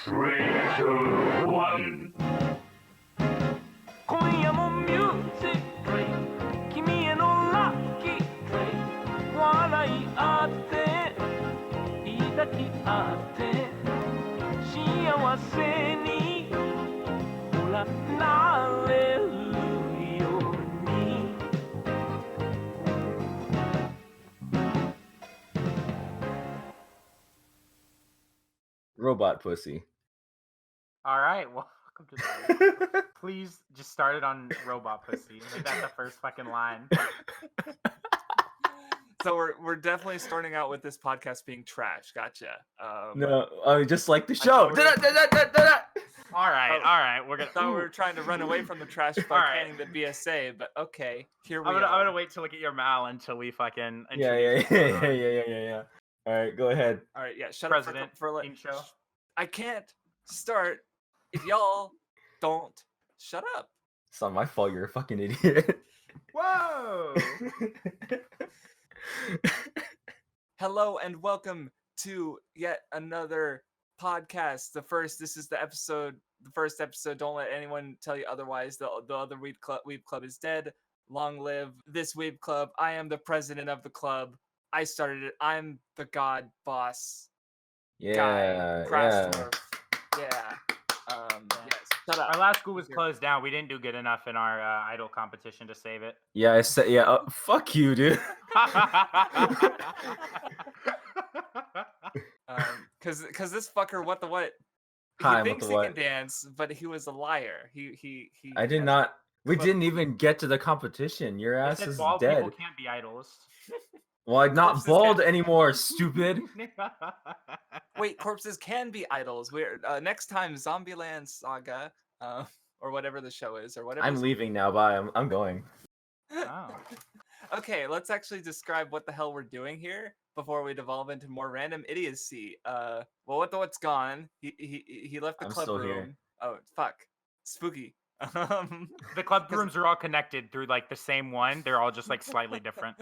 3, 2, 1. 今夜もミュージック君へのラッキー笑い合って抱き合って幸せにほらなれるように Robot pussy. All right, welcome to the. Please just start it on robot pussy. Make that the first fucking line. So we're definitely starting out with this podcast being trash. Gotcha. No, I mean, just like the show. All right, we're I thought we gonna. were trying to run away from the trash by Alright. canning the BSA, but okay, here we I'm are. gonna wait to look at your mal until we fucking. Yeah. introduce All right, go ahead. All right, yeah, shut President up for like intro. I can't start if y'all don't shut up. It's not my fault. You're a fucking idiot. Whoa! Hello and welcome to yet another podcast. This is the first episode. Don't let anyone tell you otherwise. The other Weeb Club is dead. Long live this Weeb Club. I am the president of the club. I started it. I'm the god boss guy. Craftsdwarf. Yeah. Yes. Shut up. Our last school was closed down. We didn't do good enough in our idol competition to save it. Yeah, I said. Yeah, fuck you, dude. Cause this fucker, what? Hi, He thinks he WattheWut. can dance, but he was a liar. He. I did not. We didn't even get to the competition. Your They ass said is bald dead. people can't be idols. Well, I'm not Corpses bald can- anymore, stupid. Wait, corpses can be idols. We're next time Zombieland Saga, or whatever the show is, or whatever. I'm leaving now. Bye. I'm going. Oh. Okay, let's actually describe what the hell we're doing here before we devolve into more random idiocy. Well, what's gone? He left the I'm club still room. here. Oh fuck, spooky. The club rooms are all connected through like the same one. They're all just like slightly different.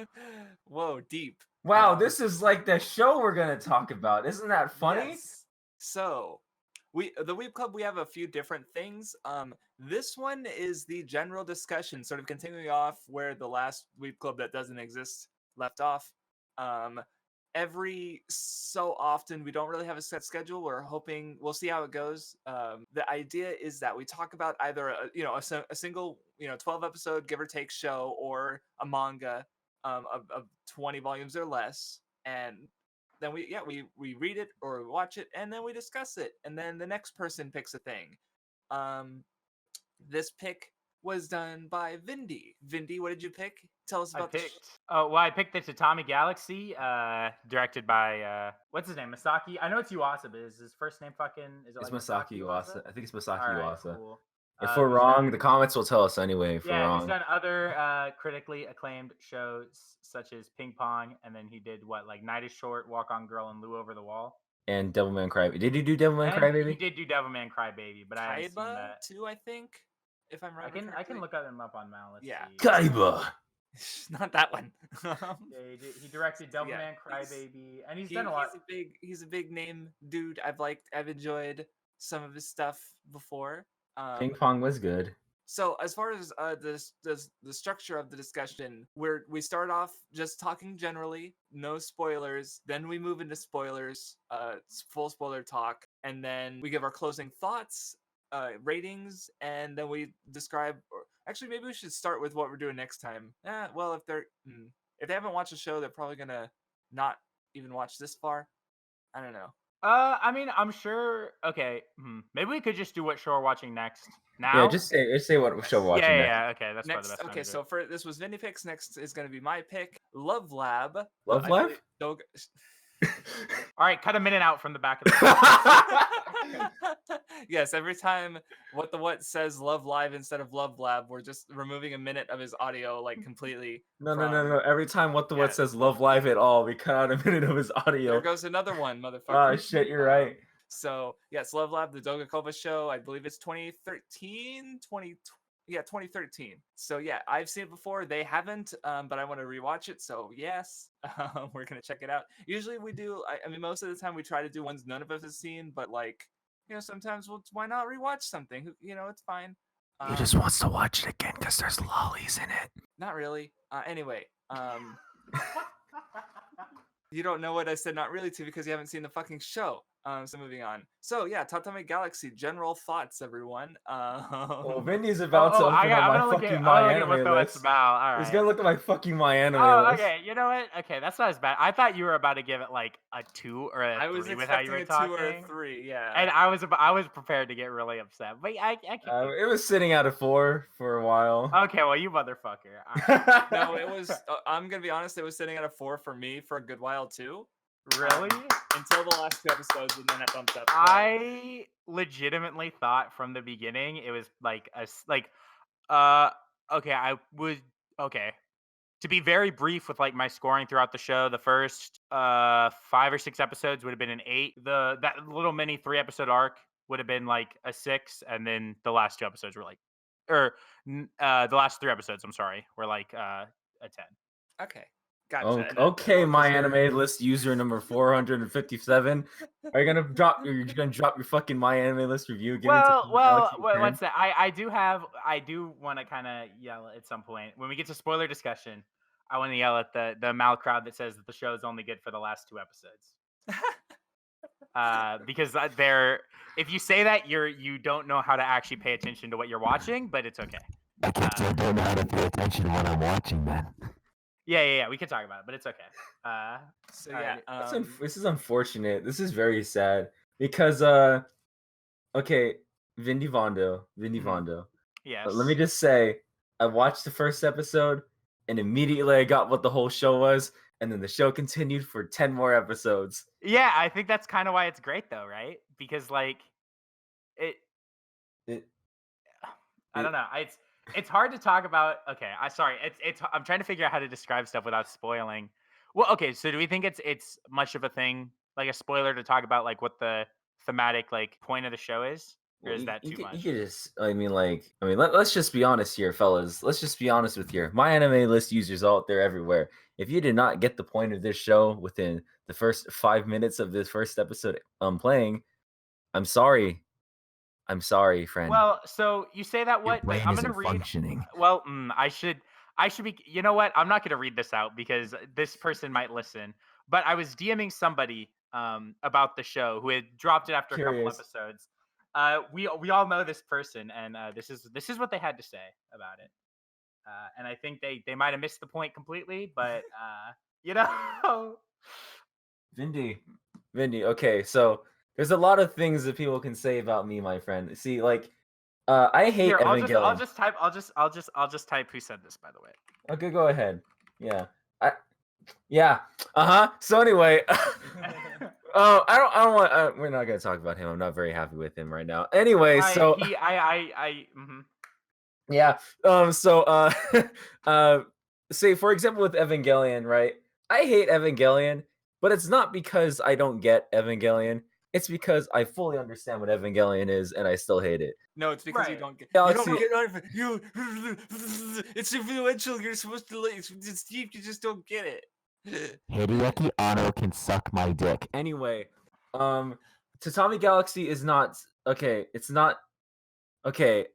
Whoa, deep. Wow, this is like the show we're gonna talk about. Isn't that funny? Yes. So, the Weeb Club, we have a few different things. This one is the general discussion, sort of continuing off where the last Weeb Club that doesn't exist left off. Every so often, we don't really have a set schedule. We're hoping we'll see how it goes. The idea is that we talk about either a single 12 episode give or take show or a manga of 20 volumes or less, and then we read it or watch it, and then we discuss it, and then the next person picks a thing. This pick was done by Vindy. Vindy, what did you pick? Tell us about I picked the Tatami Galaxy, directed by what's his name? Masaki. I know it's Yuasa, but is his first name fucking is it It's like Masaki Yuasa. I think it's Masaki All right, Yuasa. cool. If we're he's wrong, done- the comments will tell us anyway. If we're Yeah, wrong. he's done other critically acclaimed shows such as Ping Pong, and then he did Night is Short, Walk on Girl, and Lou Over the Wall. And Devilman Crybaby. Did you do Devilman And Crybaby? he did do Devilman Crybaby, but I haven't seen Kaiba that. too, I think, if I'm right. I can look him up on Mal. Let's Yeah. see. Kaiba. Not that one. Yeah, he directed Devilman Yeah, Crybaby, and he's done a lot. He's a big name dude. I've enjoyed some of his stuff before. Ping Pong was good. So as far as the structure of the discussion, we start off just talking generally, no spoilers. Then we move into spoilers, full spoiler talk, and then we give our closing thoughts, ratings, and then we describe. Actually, maybe we should start with what we're doing next time. Well, if they haven't watched the show, they're probably gonna not even watch this far. I don't know. I mean, I'm sure. Okay, maybe we could just do what show we're watching next. Now, Yeah, just say what show we're watching. next. yeah. Okay, that's probably Next, the best. time okay, to do so it. for this was Vinny picks. Next is gonna be my pick, Love Lab. Love I Lab? believe- Dog- All right, cut a minute out from the back of the. Yes, every time what says Love Live instead of Love Lab, we're just removing a minute of his audio completely. No. Every time what Yeah. says Love Live at all, we cut out a minute of his audio. There goes another one, motherfucker. Oh shit, you're right. So yes, Love Lab, the Dogakova show. I believe it's 2013, 2013. So yeah, I've seen it before. They haven't, but I want to rewatch it. So yes, we're gonna check it out. Usually we do. I mean, most of the time we try to do ones none of us have seen, but sometimes why not rewatch something? It's fine. He just wants to watch it again because there's lollies in it. Not really. Anyway, you don't know what I said not really to because you haven't seen the fucking show. So moving on. So yeah, Tatami Galaxy. General thoughts, everyone. Well, Vindy's about to open I'm up gonna my look at, fucking I'm My gonna look at Anime what that's list. about. All He's right. gonna look at my fucking My Anime Oh, list. okay. You know what? Okay, that's not as bad. I thought you were about to give it like a 2 or a 3 I was with how you expecting were a 2 or a talking. 3. Yeah. And I was prepared to get really upset, but I can. It was sitting at a 4 for a while. Okay, well, you motherfucker. All right. No, it was. I'm gonna be honest. It was sitting at a 4 for me for a good while too. Really? Until the last 2 episodes, and then it bumped up. I legitimately thought from the beginning it was like okay, to be very brief with like my scoring throughout the show, the first 5 or 6 episodes would have been an 8. That little mini 3-episode arc would have been like a 6, and then the last 2 episodes were like, the last 3 episodes, I'm sorry, were like a 10. Okay. Gotcha. Okay, My Anime list user number 457. Are you gonna drop? You're gonna drop your fucking My Anime list review? Well, what's that? I do want to kind of yell at some point when we get to spoiler discussion. I want to yell at the Mal crowd that says that the show is only good for the last 2 episodes. Because if you say that, you don't know how to actually pay attention to what you're watching, but it's okay. I don't know how to pay attention when I'm watching, man. Yeah. We can talk about it, but it's okay. So yeah, this is unfortunate. This is very sad because okay, Vindy Vondo. Yes. But let me just say, I watched the first episode and immediately I got what the whole show was, and then the show continued for 10 more episodes. Yeah, I think that's kind of why it's great though, right? Because like I don't know. It's hard to talk about. Okay, I'm trying to figure out how to describe stuff without spoiling. Well, okay, so do we think it's much of a thing, like a spoiler, to talk about like what the thematic like point of the show is, or is that too much? You could just, let's just be honest here, fellas. Let's just be honest with you. My Anime list users out there everywhere. If you did not get the point of this show within the first 5 minutes of this first episode playing, I'm sorry. I'm sorry, friend. Well, so you say that Your what? brain I'm gonna isn't read. functioning. Well, I should be. You know what? I'm not gonna read this out because this person might listen. But I was DMing somebody about the show who had dropped it after a couple episodes. We all know this person, and this is what they had to say about it. And I think they might have missed the point completely, but you know. Vindy. Okay, so there's a lot of things that people can say about me, my friend. See, like, I hate Here, Evangelion. I'll just type who said this, by the way. Okay, go ahead. Yeah. So anyway, I don't want. We're not gonna talk about him. I'm not very happy with him right now. Anyway, yeah. Say for example with Evangelion, right? I hate Evangelion, but it's not because I don't get Evangelion. It's because I fully understand what Evangelion is, and I still hate it. No, it's because you Right. don't get. Galaxy- You don't get you. It's influential. You're supposed to. It's deep. You just don't get it. Hideaki Anno can suck my dick. Anyway, Tatami Galaxy is not okay. It's not okay.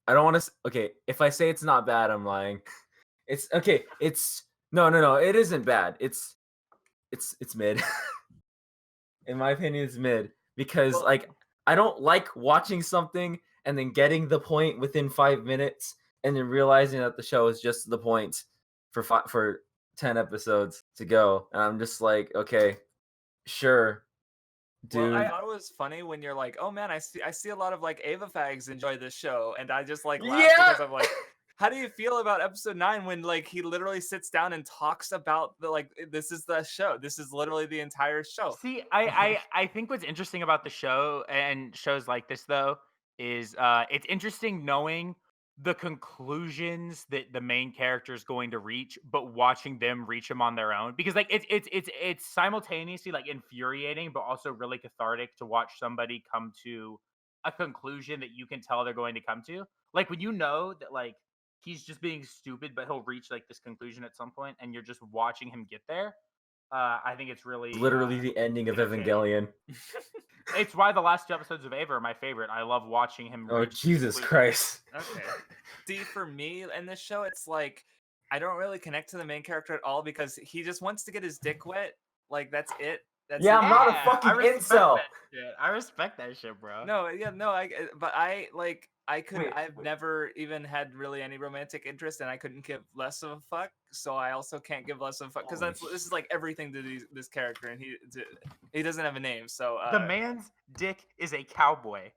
I don't want to. Okay, if I say it's not bad, I'm lying. It's okay. It's no. It isn't bad. It's mid. In my opinion, it's mid because I don't like watching something and then getting the point within 5 minutes and then realizing that the show is just the point for 10 episodes to go, and I'm just like, okay, sure, dude. Well, I thought it was funny when you're like, oh man, I see a lot of like Ava fags enjoy this show, and I just like laugh because I'm like, how do you feel about episode 9 when like he literally sits down and talks about this is the show, this is literally the entire show. See, I think what's interesting about the show and shows like this though is it's interesting knowing the conclusions that the main character is going to reach, but watching them reach them on their own, because like it's simultaneously like infuriating but also really cathartic to watch somebody come to a conclusion that you can tell they're going to come to. Like when you know that like he's just being stupid, but he'll reach like this conclusion at some point, and you're just watching him get there. I think it's really Literally the ending of Evangelion. It's why the last 2 episodes of Ava are my favorite. I love watching him. Oh reach Jesus conclusions. Christ! Okay. See, for me in this show, it's like I don't really connect to the main character at all because he just wants to get his dick wet. Like that's it. That's Yeah, it. I'm not a Yeah, fucking I respect incel. that shit. I respect that shit, bro. No, yeah, no, but I like Wait, I've never even had really any romantic interest, and I couldn't give less of a fuck. So I also can't give less of a fuck because Holy this is like everything to this character, and he doesn't have a name. So The man's dick is a cowboy.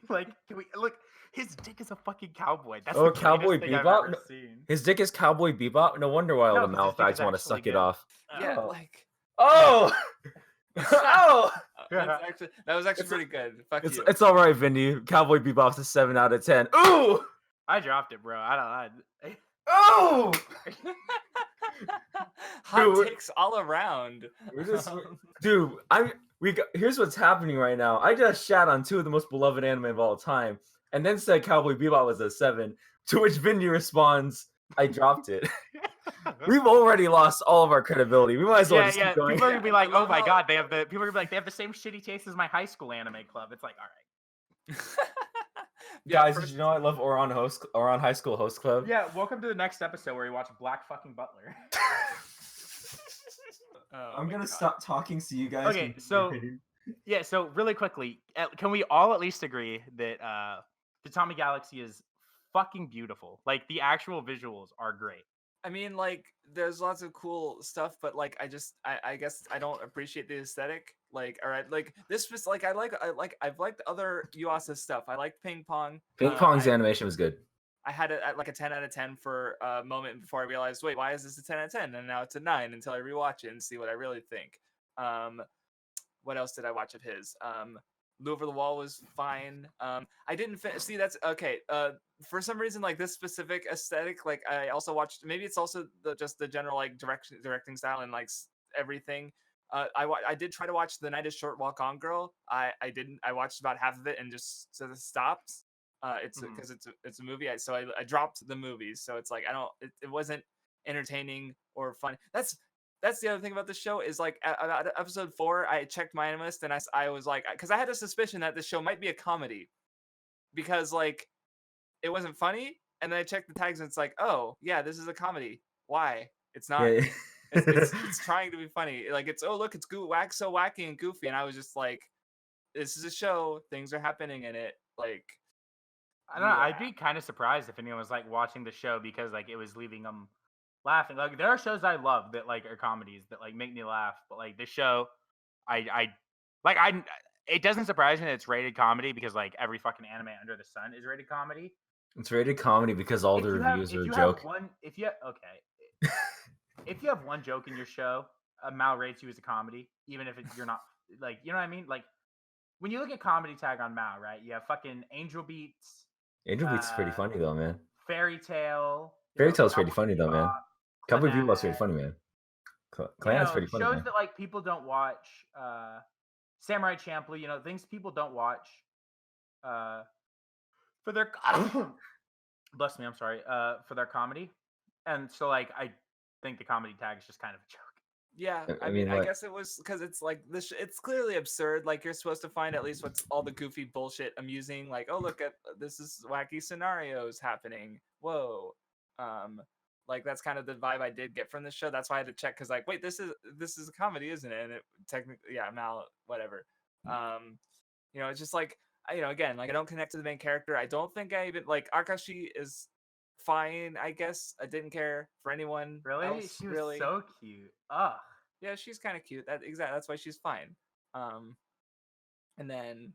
Like, can we look? His dick is a fucking cowboy. That's Oh, the greatest Cowboy thing I've Bebop? ever No, seen. his dick is Cowboy Bebop. No wonder why all No, the 'cause his dick Malfags is want to actually suck it good. off. yeah, Oh. like Oh! Oh! that was actually pretty good. Fuck you. It's all right, Vindy. Cowboy Bebop's a 7 out of 10. Ooh! I dropped it, bro. I don't. Oh! Hot Dude, takes all around. Dude, here's what's happening right now. I just shat on 2 of the most beloved anime of all time, and then said Cowboy Bebop was a 7. To which Vindy responds, "I dropped it." We've already lost all of our credibility. We might as well just keep going. People are gonna be like, I "Oh love my how- god, they have the same shitty taste as my high school anime club." It's like, all right. Guys, did you know I love Oran High School Host Club? Yeah, welcome to the next episode where we watch Black fucking Butler. Oh I'm my gonna God. stop talking so you guys Okay, can so yeah, so really quickly, can we all at least agree that Tatami Galaxy is fucking beautiful? Like the actual visuals are great. I mean, like, there's lots of cool stuff, but like, I guess I don't appreciate the aesthetic. Like, all right, like this was like, I've liked other Yuasa stuff. I liked Ping Pong. Ping Pong's animation was good. I had it at like a 10 out of 10 for a moment before I realized, wait, why is this a 10 out of 10? And now it's a 9 until I rewatch it and see what I really think. What else did I watch of his? Blue Over the Wall was fine. I didn't see that's okay. For some reason, like this specific aesthetic, like I also watched. Maybe it's also just the general like directing style and like everything. I did try to watch The Night Is Short, Walk On Girl. I didn't. I watched about half of it and just sort of stopped. It's because it's a movie. So I dropped the movies. So it's like I don't. It wasn't entertaining or fun. That's the other thing about the show is like about episode 4, I checked my Animalist and I was like, because I had a suspicion that this show might be a comedy because like it wasn't funny, and then I checked the tags and it's like, oh yeah, this is a comedy. Why? It's not. Yeah. It's trying to be funny. Like it's look, it's so wacky and goofy, and I was just like, this is a show. Things are happening in it. Like I don't know. I'd be kind of surprised if anyone was like watching the show because like it was leaving them laughing. Like there are shows I love that like are comedies that like make me laugh, but like this show, I it doesn't surprise me that it's rated comedy because like every fucking anime under the sun is rated comedy. It's rated comedy because all the reviews are a joke. If you have one joke in your show, Mal rates you as a comedy, even if you're not like, you know what I mean? Like when you look at comedy tag on Mal, right? You have fucking Angel Beats. Angel Beats is pretty funny though, man. Fairy Tale. Fairy Tale's pretty funny though, man. Cowboy Clannad. Bebop's pretty funny, man. Clan's pretty funny, shows man. that like people don't watch. Samurai Champloo, things people don't watch. For their bless me, I'm sorry. For their comedy, and so like I think the comedy tag is just kind of a joke. Yeah, I I mean, mean, I like- guess it was because it's like this. It's clearly absurd. Like you're supposed to find at least what's all the goofy bullshit amusing. Like, oh look at this is wacky scenarios happening. Whoa, like that's kind of the vibe I did get from the show. That's why I had to check because like, wait, this is a comedy, isn't it? And it technically, yeah, Mal, whatever. It's just like again, like I don't connect to the main character. I don't think I even like Akashi is fine. I guess I didn't care for anyone. Really, else, she was really. so cute. Ugh. Yeah, she's kind of cute. That's why she's fine. And then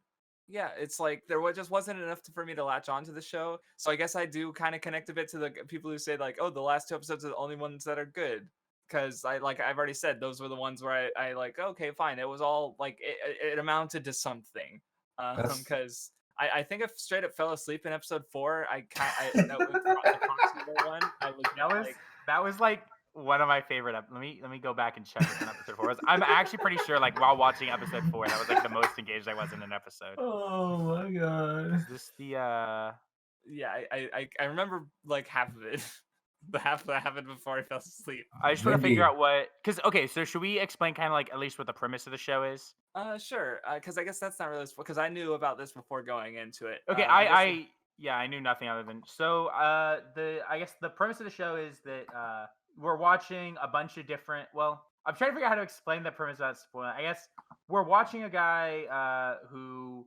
yeah, it's like just wasn't enough for me to latch on to the show. So I guess I do kind of connect a bit to the people who say like, oh, the last 2 episodes are the only ones that are good. Because I've already said those were the ones where I like, okay, fine. It was all like it amounted to something. Because I think I straight up fell asleep in episode 4. That was the proximal one. That was like one of my favorite. Let me go back and check what episode 4 was. I'm actually pretty sure like while watching episode 4, that was like the most engaged I was in an episode. Oh my god. Is this the Yeah, I remember like half of it. the half that happened before I fell asleep. I just want to figure Vindy. out what, because okay, so should we explain kind of like at least what the premise of the show is? Sure. Because I guess that's not really because I knew about this before going into it. Okay, I guess I knew nothing other than so. I guess the premise of the show is that we're watching a bunch of different. Well, I'm trying to figure out how to explain the premise without spoiling. I guess we're watching a guy who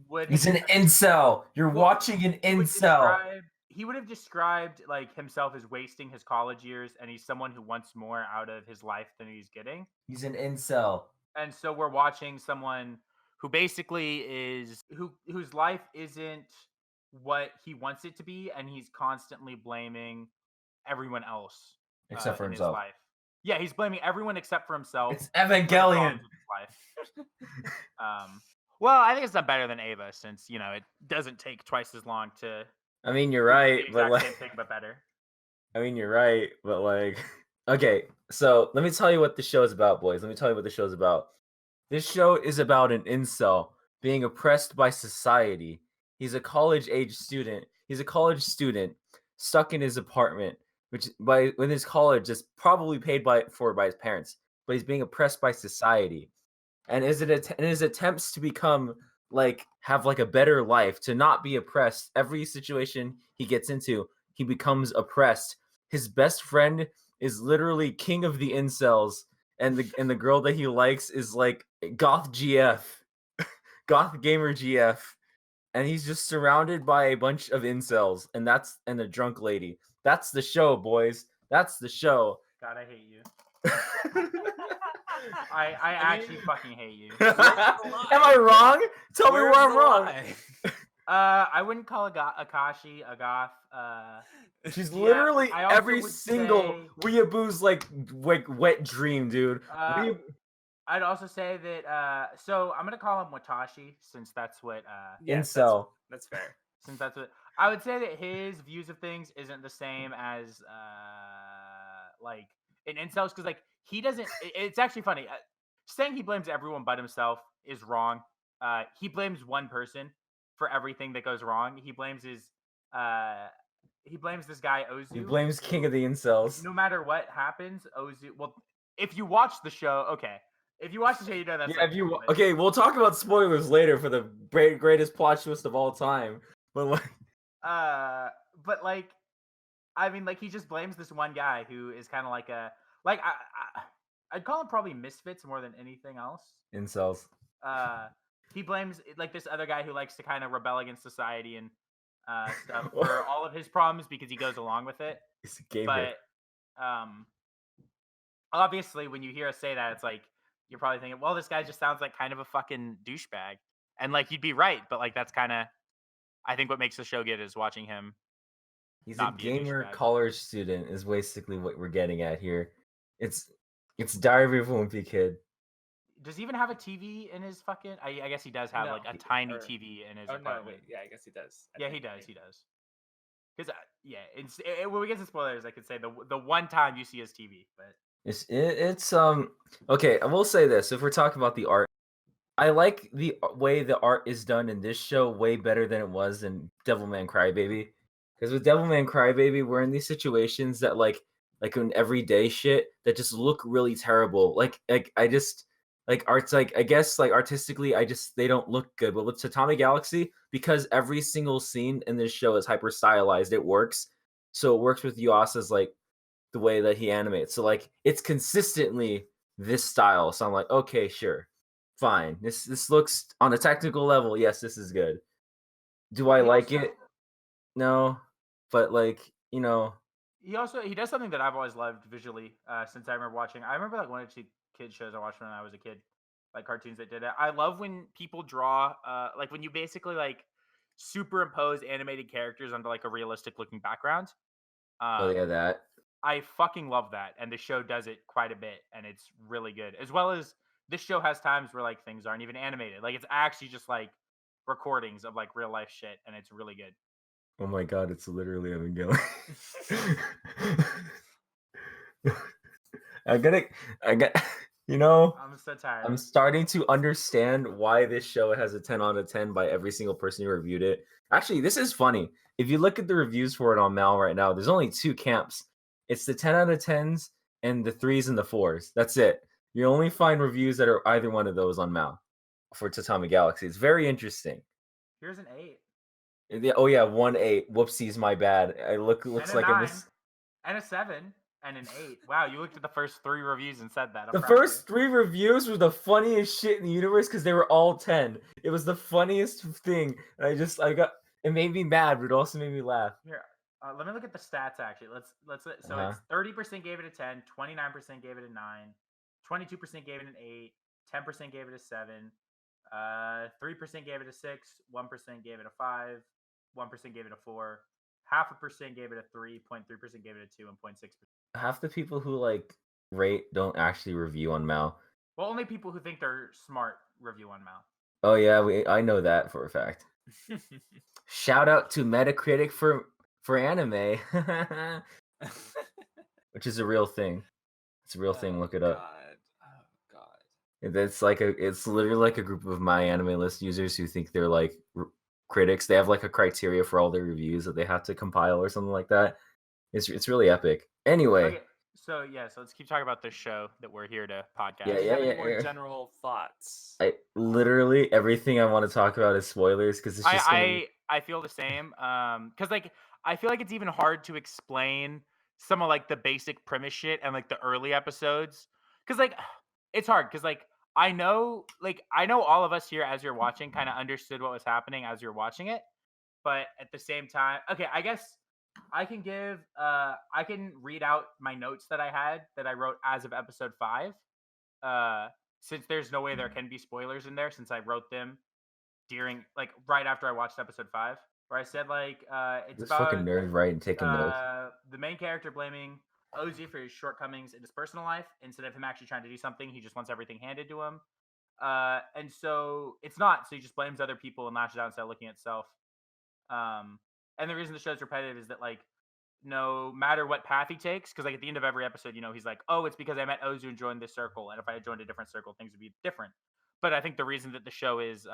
would He's an incel. You're Well, watching an incel. he would have described like himself as wasting his college years, and he's someone who wants more out of his life than he's getting. He's an incel. And so we're watching someone who basically is whose life isn't what he wants it to be, and he's constantly blaming everyone else Except for in his himself. life. Yeah, he's blaming everyone except for himself. It's for the Evangelion. problems of his life. Well, I think it's done better than Ava, since it doesn't take twice as long to I mean, you're do right, the but exact like, same thing but better. I mean, you're right, but like, okay. So let me tell you what the show is about, boys. Let me tell you what the show's about. This show is about an incel being oppressed by society. He's a college-age student. He's a college student stuck in his apartment, which in his college is probably paid for by his parents, but he's being oppressed by society. And in his attempts to become have a better life, to not be oppressed, every situation he gets into, he becomes oppressed. His best friend is literally king of the incels, and the girl that he likes is like goth GF, goth gamer GF, and he's just surrounded by a bunch of incels, and a drunk lady. That's the show, boys. That's the show. God, I hate you. I actually fucking hate you. Am I wrong? Tell me where I'm wrong. I wouldn't call Akashi a goth. She's Yeah, literally I also every would single say- Weeaboo's like wet dream, dude. I'd also say that. So I'm gonna call him Watashi, since that's what. yes, Incel. That's fair. Since that's what I would say that his views of things isn't the same as like in incels, because like he doesn't. It's actually funny. Saying he blames everyone but himself is wrong. He blames one person for everything that goes wrong. He blames this guy Ozu. He blames King of the Incels. No matter what happens, Ozu. Well, if you watch the show, okay. If you watch the show, you know that's. Yeah, okay, we'll talk about spoilers later for the greatest plot twist of all time. But like, I mean, like he just blames this one guy who is kind of like I'd call him probably misfits more than anything else. Incels. He blames like this other guy who likes to kind of rebel against society and stuff for all of his problems because he goes along with it. He's a gamer. But obviously, when you hear us say that, it's like you're probably thinking, well, this guy just sounds like kind of a fucking douchebag, and like you'd be right, but like that's kind of, I think what makes the show good is watching him. He's not a be a gamer douchebag. college student is basically what we're getting at here. It's Diary of a Wimpy Kid. Does he even have a TV in his fucking? I guess he does have No, like a tiny or- TV in his Oh no, apartment. wait, yeah, I guess he does. I Yeah, think, he does. maybe. He does. Because when we get to spoilers, I could say the one time you see his TV, but It's okay. I will say this: if we're talking about the art, I like the way the art is done in this show way better than it was in Devilman Crybaby. Because with Devilman Crybaby, we're in these situations that like in everyday shit that just look really terrible. Like I just like art's like I guess like artistically they don't look good. But with Tatami Galaxy, because every single scene in this show is hyper stylized, it works. So it works with Yuasa's like the way that he animates. So like it's consistently this style. So I'm like, okay, sure. Fine. This looks on a technical level, yes, this is good. Do I He like also- it? No. But like, he does something that I've always loved visually since I remember watching. I remember like one or two kid shows I watched when I was a kid, like cartoons that did it. I love when people draw like when you basically like superimpose animated characters onto like a realistic looking background. oh yeah, that. I fucking love that, and the show does it quite a bit, and it's really good. As well as this show has times where like things aren't even animated, like it's actually just like recordings of like real life shit, and it's really good. Oh my god, it's literally Evangelion. I got You know, I'm so tired. I'm starting to understand why this show has a 10 out of 10 by every single person who reviewed it. Actually, this is funny. If you look at the reviews for it on Mal right now, there's only two camps. It's the 10 out of 10s and the 3s and the 4s. That's it. You only find reviews that are either one of those on Mal for Tatami Galaxy. It's very interesting. Here's an 8 Oh yeah, 1-8. Whoopsies, my bad. Looks and a like 9 I missed. and a 7 and an 8. Wow, you looked at the first 3 reviews and said that. I'm The proud of you. first 3 reviews were the funniest shit in the universe because they were all 10. It was the funniest thing. And it made me mad, but it also made me laugh. Here, let me look at the stats. Actually, let's. So Uh-huh. it's 30% gave it a 10, 29% gave it a 9, 22% gave it an 8, 10% gave it a 7, 3% gave it a 6, 1% gave it a 5, 1% gave it a 4, 0.5% gave it a 3, 0.3% gave it a 2, and 0.6%. Half the people who like rate don't actually review on Mal. Well, only people who think they're smart review on Mal. Oh yeah, I know that for a fact. Shout out to Metacritic for anime, which is a real thing. It's a real thing. Look it up. Oh god. It's literally like a group of my anime list users who think they're like critics. They have like a criteria for all their reviews that they have to compile or something like that. It's really epic. Anyway, Okay, so let's keep talking about this show that we're here to podcast. Do you have any more yeah. general thoughts? Literally everything I want to talk about is spoilers because it's just I feel the same. Because like I feel like it's even hard to explain some of like the basic premise shit and like the early episodes. Because like it's hard because like I know all of us here as you're watching kind of understood what was happening as you're watching it, but at the same time, okay, I guess I can read out my notes that I had that I wrote as of episode 5. Since there's no way there can be spoilers in there since I wrote them during like right after I watched episode 5, where I said like it's this about fucking nerd right and taking notes. the main character blaming Ozu for his shortcomings in his personal life instead of him actually trying to do something. He just wants everything handed to him. And so it's not. So he just blames other people and lashes out instead of looking at self. And the reason the show's repetitive is that like no matter what path he takes, because like at the end of every episode, he's like, oh, it's because I met Ozu and joined this circle, and if I had joined a different circle, things would be different. But I think the reason that the show is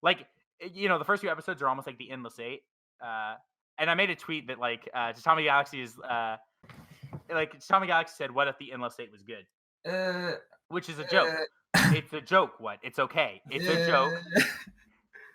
like the first few episodes are almost like the endless 8. And I made a tweet that like Tatami Galaxy is like Tatami Galaxy said, what if the endless 8 was good? Which is a joke. It's a joke. What? It's okay. It's a joke.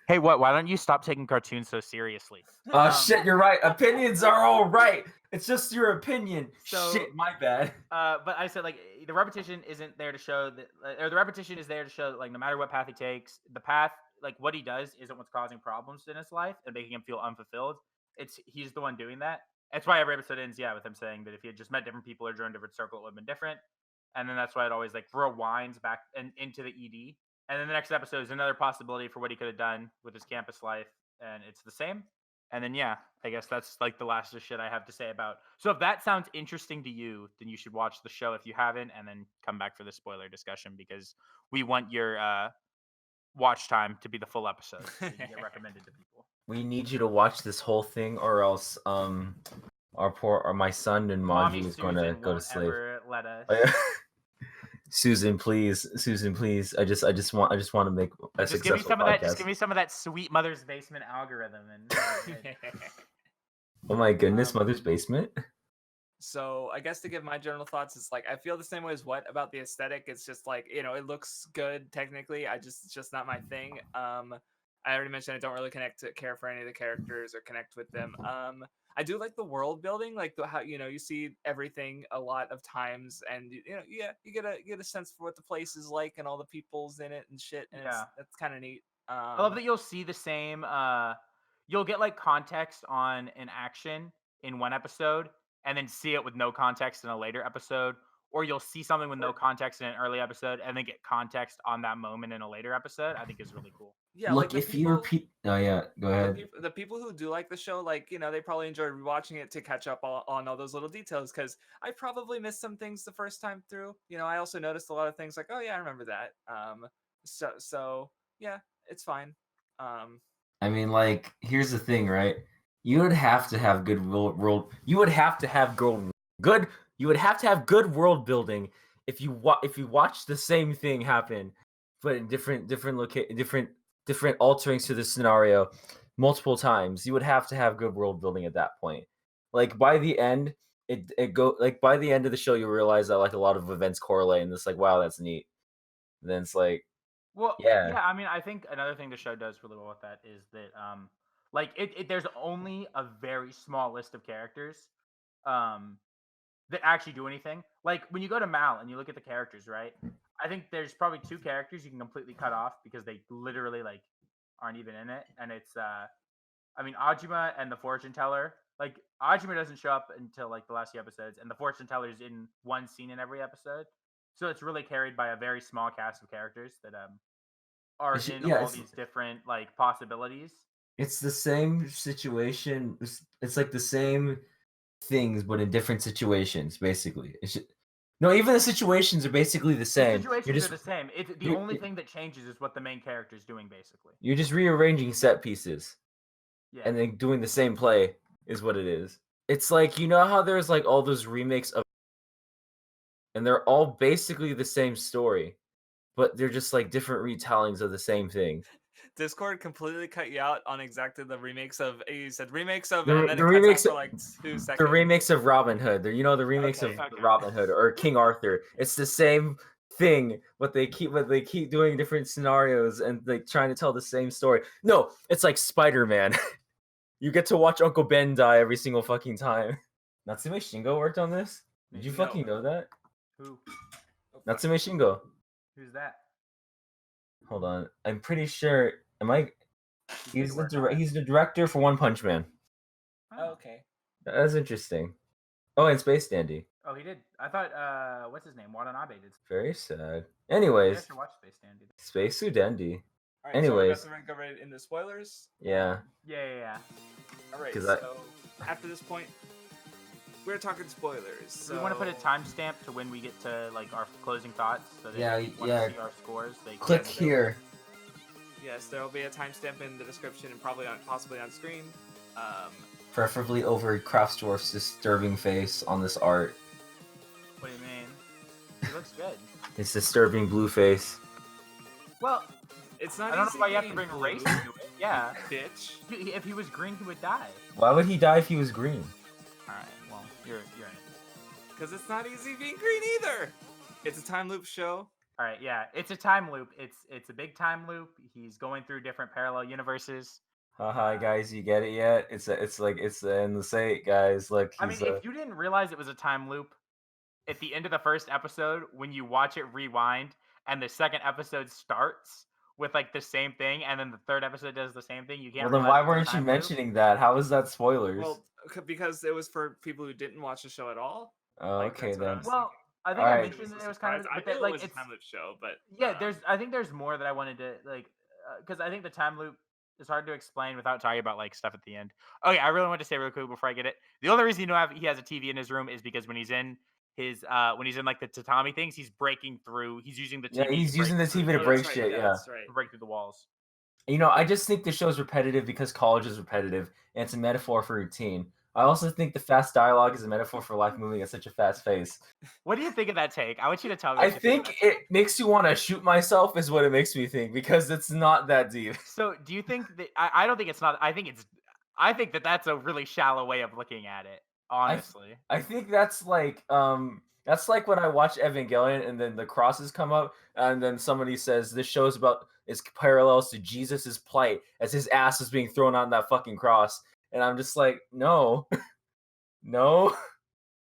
Hey, what? Why don't you stop taking cartoons so seriously? Oh shit, you're right. Opinions are all right. It's just your opinion. So- Shit, my bad. But I said like the repetition isn't there to show that, or the repetition is there to show that like no matter what path he takes, the path like what he does isn't what's causing problems in his life and making him feel unfulfilled. He's the one doing that. That's why every episode ends, with him saying that if he had just met different people or joined a different circle, it would have been different. And then that's why it always like rewinds back and into the ED. And then the next episode is another possibility for what he could have done with his campus life, and it's the same. And then I guess that's like the last of shit I have to say about. So if that sounds interesting to you, then you should watch the show if you haven't, and then come back for the spoiler discussion because we want your watch time to be the full episode so you can get recommended to people. We need you to watch this whole thing, or else my son and Mommy Maji is going to Susan go to won't sleep. ever let us. Susan, please. I just want to make a Just give me successful some of that. Just podcast. give me some of that sweet Mother's Basement algorithm, and Oh my goodness, Mother's Basement. So I guess to give my general thoughts, it's like I feel the same way as what about the aesthetic. It's just like it looks good technically. It's just not my thing. I already mentioned I don't really care for any of the characters or connect with them. I do like the world building, like how you see everything a lot of times, and you get a sense for what the place is like and all the people's in it and shit. And that's kind of neat. I love that you'll see the same. You'll get like context on an action in one episode, and then see it with no context in a later episode, or you'll see something with no context in an early episode, and then get context on that moment in a later episode. I think is really cool. Yeah, Look, like if you repeat. Oh yeah, go ahead. The people who do like the show, like they probably enjoy rewatching it to catch up on all those little details. Because I probably missed some things the first time through. I also noticed a lot of things like, oh yeah, I remember that. So yeah, it's fine. I mean, like, here's the thing, right? You would have to have good world. You would have to have good. You would have to have good world building if you watch the same thing happen, but in different alterings to the scenario multiple times, you would have to have good world building at that point. Like by the end, by the end of the show, you realize that like a lot of events correlate, and it's like, wow, that's neat. And then it's like, Well, yeah. I mean, I think another thing the show does really well with that is that, like there's only a very small list of characters, that actually do anything. Like when you go to Mal and you look at the characters, right? I think there's probably 2 characters you can completely cut off because they literally like aren't even in it, and it's I mean, Ajima and the fortune teller. Like Ajima doesn't show up until like the last few episodes, and the fortune teller is in one scene in every episode. So it's really carried by a very small cast of characters that are in all these different like possibilities. It's the same situation. It's like the same things, but in different situations, basically. No, even the situations are basically the same. The situations are the same. It's the only thing that changes is what the main character is doing, basically. You're just rearranging set pieces. Yeah. And then doing the same play is what it is. It's like, you know how there's like all those remakes of, and they're all basically the same story, but they're just like different retellings of the same thing. Discord completely cut you out on exactly the remakes of. You said remakes of, The- and then the it remakes cuts out of- for like 2 seconds. The remakes of Robin Hood. The remakes Okay. of Robin Hood or King Arthur. It's the same thing, but they keep doing different scenarios and like trying to tell the same story. No, it's like Spider-Man. You get to watch Uncle Ben die every single fucking time. Natsume Shingo worked on this? Did you fucking know that? Who? Natsume Shingo. Who's that? Hold on. I'm pretty sure. He's the director for One Punch Man. Oh, okay. That's interesting. Oh, and Space Dandy. Oh, he did. I thought what's his name? Watanabe did. Very sad. Maybe I Anyways, should watch Space Dandy. Space Dandy. All right, Anyways. so we're gonna go right into spoilers. Yeah. Yeah. All right. 'Cause So after this point, we're talking spoilers. So we want to put a timestamp to when we get to like our closing thoughts, so that Yeah, if you want yeah. to see our scores, they Click can- here. Yes, there will be a timestamp in the description and possibly on screen. Preferably over Craftsdwarf's disturbing face on this art. What do you mean? He looks good. His disturbing blue face. Well, It's not. I don't easy know why you have to being bring blue, race into it. Yeah. bitch. If he was green, he would die. Why would he die if he was green? All right. Well, you're in it. Because it's not easy being green either. It's a time loop show. All right. Yeah. It's a time loop. It's a big time loop. He's going through different parallel universes. Haha, guys, you get it yet? It's the end of the say, guys. Look, I mean, if you didn't realize it was a time loop, at the end of the first episode, when you watch it rewind, and the second episode starts with like the same thing, and then the third episode does the same thing, you can't. well, then why realize it's a weren't you time loop. mentioning that? How is that spoilers? Well, because it was for people who didn't watch the show at all. Oh, like, okay that's what I then. was Well, I think All I right. mentioned that it was kind of, I but that, knew like it was it's a time loop show, but yeah. I think there's more that I wanted to like, because I think the time loop is hard to explain without talking about like stuff at the end. Okay, I really want to say real quick before I get it. The only reason he has a TV in his room is because when he's in his like the tatami things, he's breaking through. He's using the TV. Yeah, he's to using the break through- TV to Oh, break that's right, shit. yeah, Yeah. that's right. to break through the walls. You know, I just think the show's repetitive because college is repetitive, and it's a metaphor for routine. I also think the fast dialogue is a metaphor for life moving at such a fast pace. What do you think of that take? I want you to tell me. I what you think. think it makes you want to shoot myself, is what it makes me think, because it's not that deep. So, do you think that I don't think it's not? I think that that's a really shallow way of looking at it. Honestly, I think that's like when I watch Evangelion and then the crosses come up and then somebody says this show's about its parallels to Jesus's plight as his ass is being thrown on that fucking cross, and I'm just like, no, no,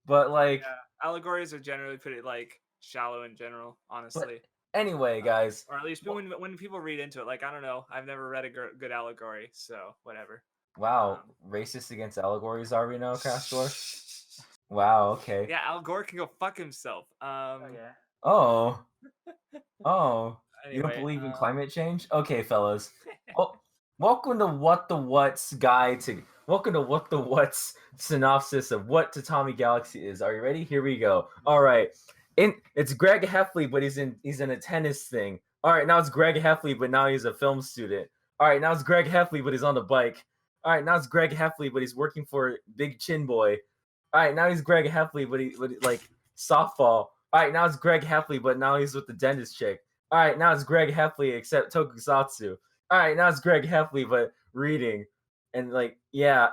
but like Yeah, allegories are generally pretty like shallow in general, honestly. anyway, guys. Or at least when people read into it, like I don't know, I've never read a good allegory, so whatever. Wow, racist against allegories are we now, Craftsdwarf? Wow, okay. Yeah, Al Gore can go fuck himself. oh yeah. Oh. Oh. You don't Anyway, believe in climate change? Okay, fellas. Well, welcome to What the What's synopsis of what Tatami Galaxy is. Are you ready? Here we go. All right. It's Greg Heffley, but he's in a tennis thing. All right, now it's Greg Heffley, but now he's a film student. All right, now it's Greg Heffley, but he's on the bike. All right, now it's Greg Heffley, but he's working for Big Chin Boy. All right, now he's Greg Heffley, but he like softball. All right, now it's Greg Heffley, but now he's with the dentist chick. All right, now it's Greg Heffley except Tokusatsu. All right, now it's Greg Heffley, but reading. And like, yeah,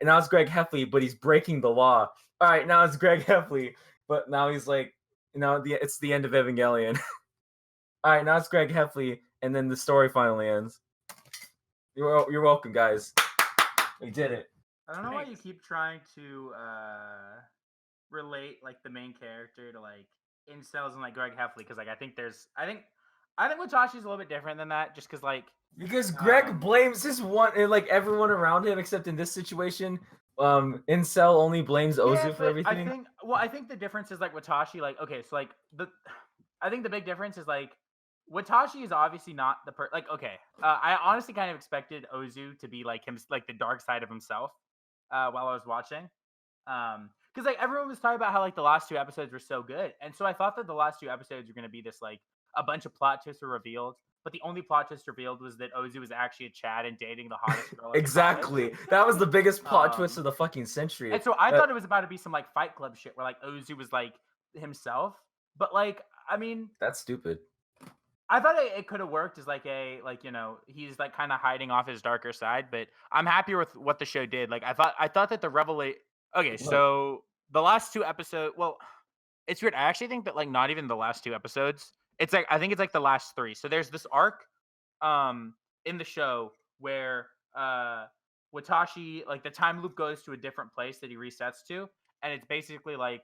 now it's Greg Heffley, but he's breaking the law. All right, now it's Greg Heffley, but now he's like, it's the end of Evangelion. All right, now it's Greg Heffley, and then the story finally ends. You're welcome, guys. We did it. I don't know why you keep trying to relate like the main character to like incels and like Greg Heffley, because like I think Watashi's a little bit different than that, just because like because Greg blames his and like everyone around him, except in this situation, incel only blames Ozu for everything. I think the difference is like Watashi, like okay, so like I think the big difference is like Watashi is obviously not the I honestly kind of expected Ozu to be like him, like the dark side of himself, while I was watching, because like everyone was talking about how like the last 2 episodes were so good, and so I thought that the last 2 episodes were going to be this like a bunch of plot twists were revealed, but the only plot twist revealed was that Ozu was actually a Chad and dating the hottest girl. Exactly, that was the biggest plot twist of the fucking century. And so I thought it was about to be some like Fight Club shit where like Ozu was like himself, but like I mean that's stupid. I thought it could have worked as like he's like kind of hiding off his darker side, but I'm happy with what the show did. Like I thought that the revelation. Okay, so the last 2 episodes. Well, it's weird. I actually think that like not even the last 2 episodes. It's like I think it's like the last 3. So there's this arc, in the show where Watashi, like the time loop goes to a different place that he resets to, and it's basically like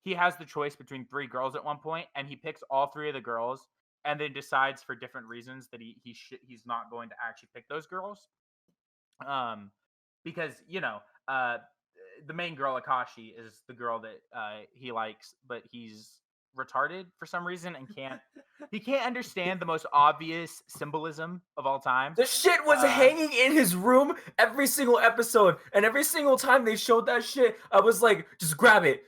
he has the choice between 3 girls at one point, and he picks all 3 of the girls. And then decides for different reasons that he's not going to actually pick those girls, because the main girl Akashi is the girl that he likes, but he's retarded for some reason and can't understand the most obvious symbolism of all time. The shit was hanging in his room every single episode, and every single time they showed that shit, I was like, just grab it,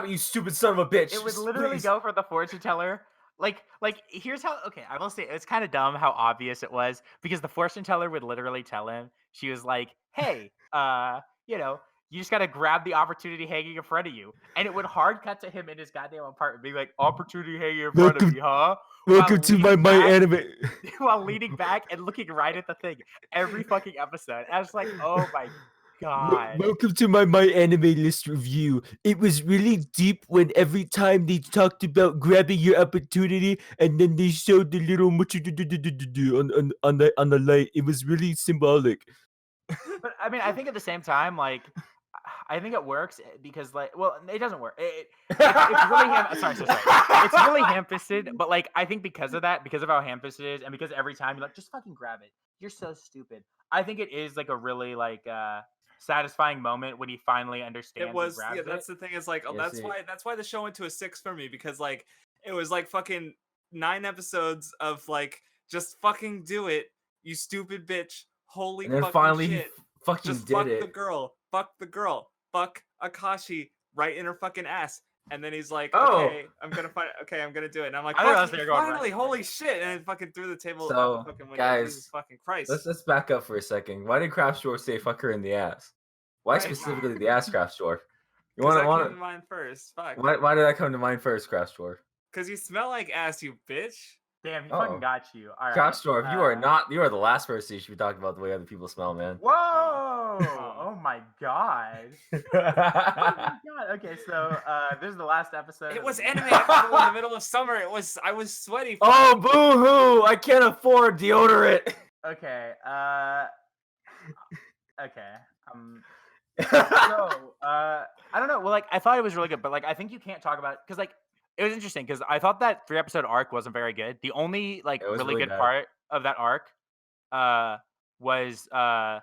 you stupid son of a bitch. It would literally go for the fortune teller. Like here's how. Okay, I will say it's kind of dumb how obvious it was, because the fortune teller would literally tell him, she was like, "Hey, you just gotta grab the opportunity hanging in front of you," and it would hard cut to him in his goddamn apartment, being like, "Opportunity hanging in front of me, huh?" Welcome to my anime. While leaning back and looking right at the thing every fucking episode. I was like, "Oh my God. Welcome to my anime list review. It was really deep when every time they talked about grabbing your opportunity and then they showed the little on the light. It was really symbolic." But I mean, I think at the same time, like, I think it works because, like, well, it doesn't work. It's really sorry. It's really ham-fisted, but like, I think because of that, because of how ham-fisted it is, and because every time you're like, just fucking grab it. You're so stupid. I think it is like a really like satisfying moment when he finally understands. It was, yeah. That's the thing. Is like, that's why the show went to a 6 for me, because like it was like fucking 9 episodes of like just fucking do it, you stupid bitch. Holy and then fucking finally shit. He fucking just did fuck it. the girl, fuck Akashi right in her fucking ass. And then he's like, okay, I'm gonna do it. And I'm like, finally, holy shit! And I fucking threw the table out the fucking window. Guys, Jesus fucking Christ. Let's back up for a second. Why did Craftsdwarf say fuck her in the ass? Why specifically the ass, Craftsdwarf? You want to came to mind first. Fuck. Why did that come to mind first, Craftsdwarf? Because you smell like ass, you bitch. Damn, he fucking got you. All right. Craftsdwarf, you are the last person you should be talking about the way other people smell, man. Whoa! Oh my God. Oh my God. Okay, so this is the last episode. It was anime in the middle of summer. I was sweaty. Oh, boo-hoo! I can't afford deodorant. Okay. Okay. So, I don't know. Well, like, I thought it was really good, but like, I think you can't talk about it because like. It was interesting because I thought that 3-episode arc wasn't very good. The only like really good part of that arc was the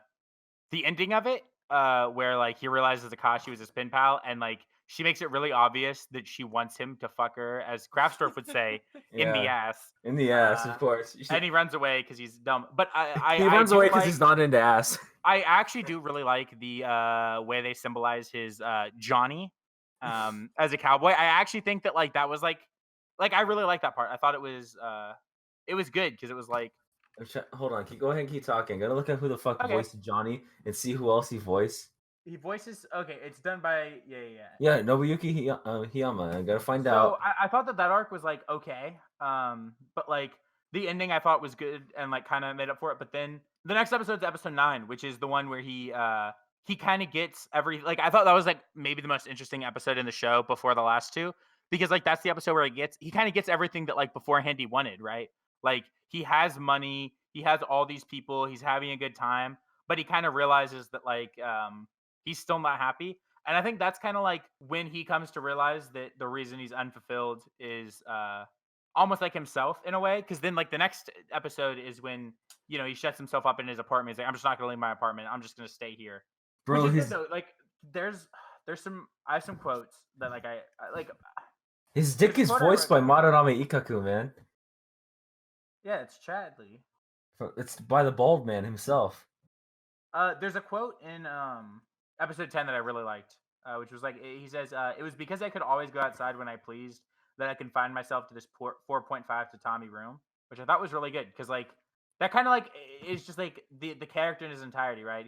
ending of it, where like he realizes Akashi was his pen pal, and like she makes it really obvious that she wants him to fuck her, as Craftsdwarf would say, in the ass. In the ass, of course. And he runs away because he's dumb. But he runs away because he's not into ass. I actually do really like the way they symbolize his Johnny. As a cowboy, I actually think that like that was like I really like that part. I thought it was good because it was like. Hold on, go ahead and keep talking. I'm gonna look at who the fuck voiced Johnny and see who else he voiced. He voices. Okay, it's done by yeah. Yeah, Nobuyuki Hiyama. I gotta find So out. I thought that arc was like okay, but like the ending I thought was good and like kind of made up for it. But then the next episode's episode 9, which is the one where he kind of gets every like I thought that was like maybe the most interesting episode in the show before the last two because like that's the episode where he kind of gets everything that like beforehand he wanted, right? Like he has money, he has all these people, he's having a good time, but he kind of realizes that like he's still not happy. And I think that's kind of like when he comes to realize that the reason he's unfulfilled is almost like himself in a way. Because then, like the next episode is when he shuts himself up in his apartment. He's like, "I'm just not gonna leave my apartment. I'm just gonna stay here." Which Bro, is good his though. Like there's some I have some quotes that like I like. his dick There's is a quote I voiced by Madarame Ikaku, man. Yeah, it's Chadley. It's by the bald man himself. There's a quote in episode 10 that I really liked, which was like he says, "It was because I could always go outside when I pleased that I confined myself to this 4.5 tatami room," which I thought was really good because like that kind of like is just like the character in his entirety, right?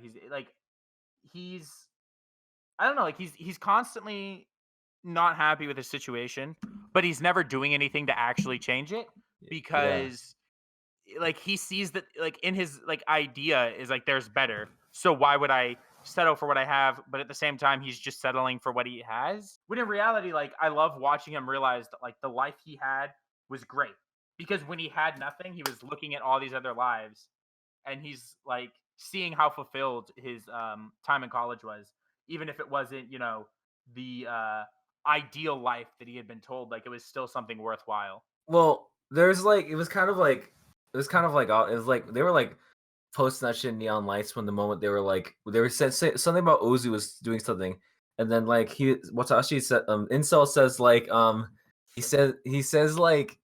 He's I don't know, like he's constantly not happy with his situation, but he's never doing anything to actually change it because like he sees that like in his like idea is like there's better. So why would I settle for what I have? But at the same time, he's just settling for what he has. When in reality, like I love watching him realize that like the life he had was great. Because when he had nothing, he was looking at all these other lives and he's like seeing how fulfilled his time in college was, even if it wasn't, the ideal life that he had been told, like it was still something worthwhile. Well, there's like it was kind of like they were like posting that shit in neon lights when the moment they were said something about Ozu was doing something, and then like Watashi said Incel says like he says like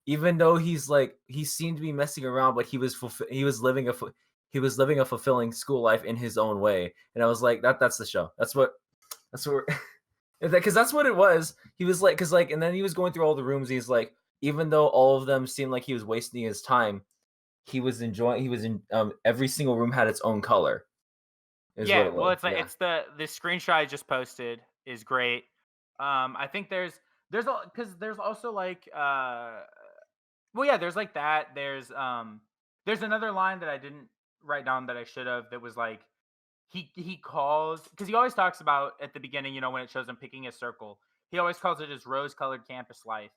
even though he's like he seemed to be messing around, but he was living a fulfilling school life in his own way, and I was like that's the show. That's what because that's what it was. He was like, because like, and then he was going through all the rooms. He's like, even though all of them seemed like he was wasting his time, he was enjoying. He was in every single room had its own color. Yeah, well, it's like it's the screenshot I just posted is great. I think there's because there's also like well yeah there's like that there's another line that I didn't write down that I should have that was like he calls because he always talks about at the beginning when it shows him picking a circle he always calls it his rose-colored campus life.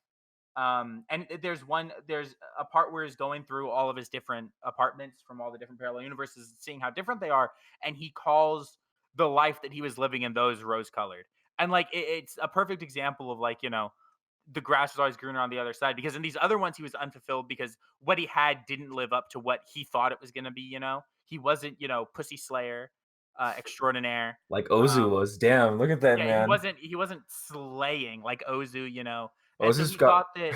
And there's a part where he's going through all of his different apartments from all the different parallel universes, seeing how different they are, and he calls the life that he was living in those rose-colored. And like it's a perfect example of like the grass was always greener on the other side because in these other ones he was unfulfilled because what he had didn't live up to what he thought it was going to be. He wasn't pussy slayer extraordinaire like Ozu was. Damn, look at that yeah, man. he wasn't slaying like Ozu, and so Ozu's he got thought that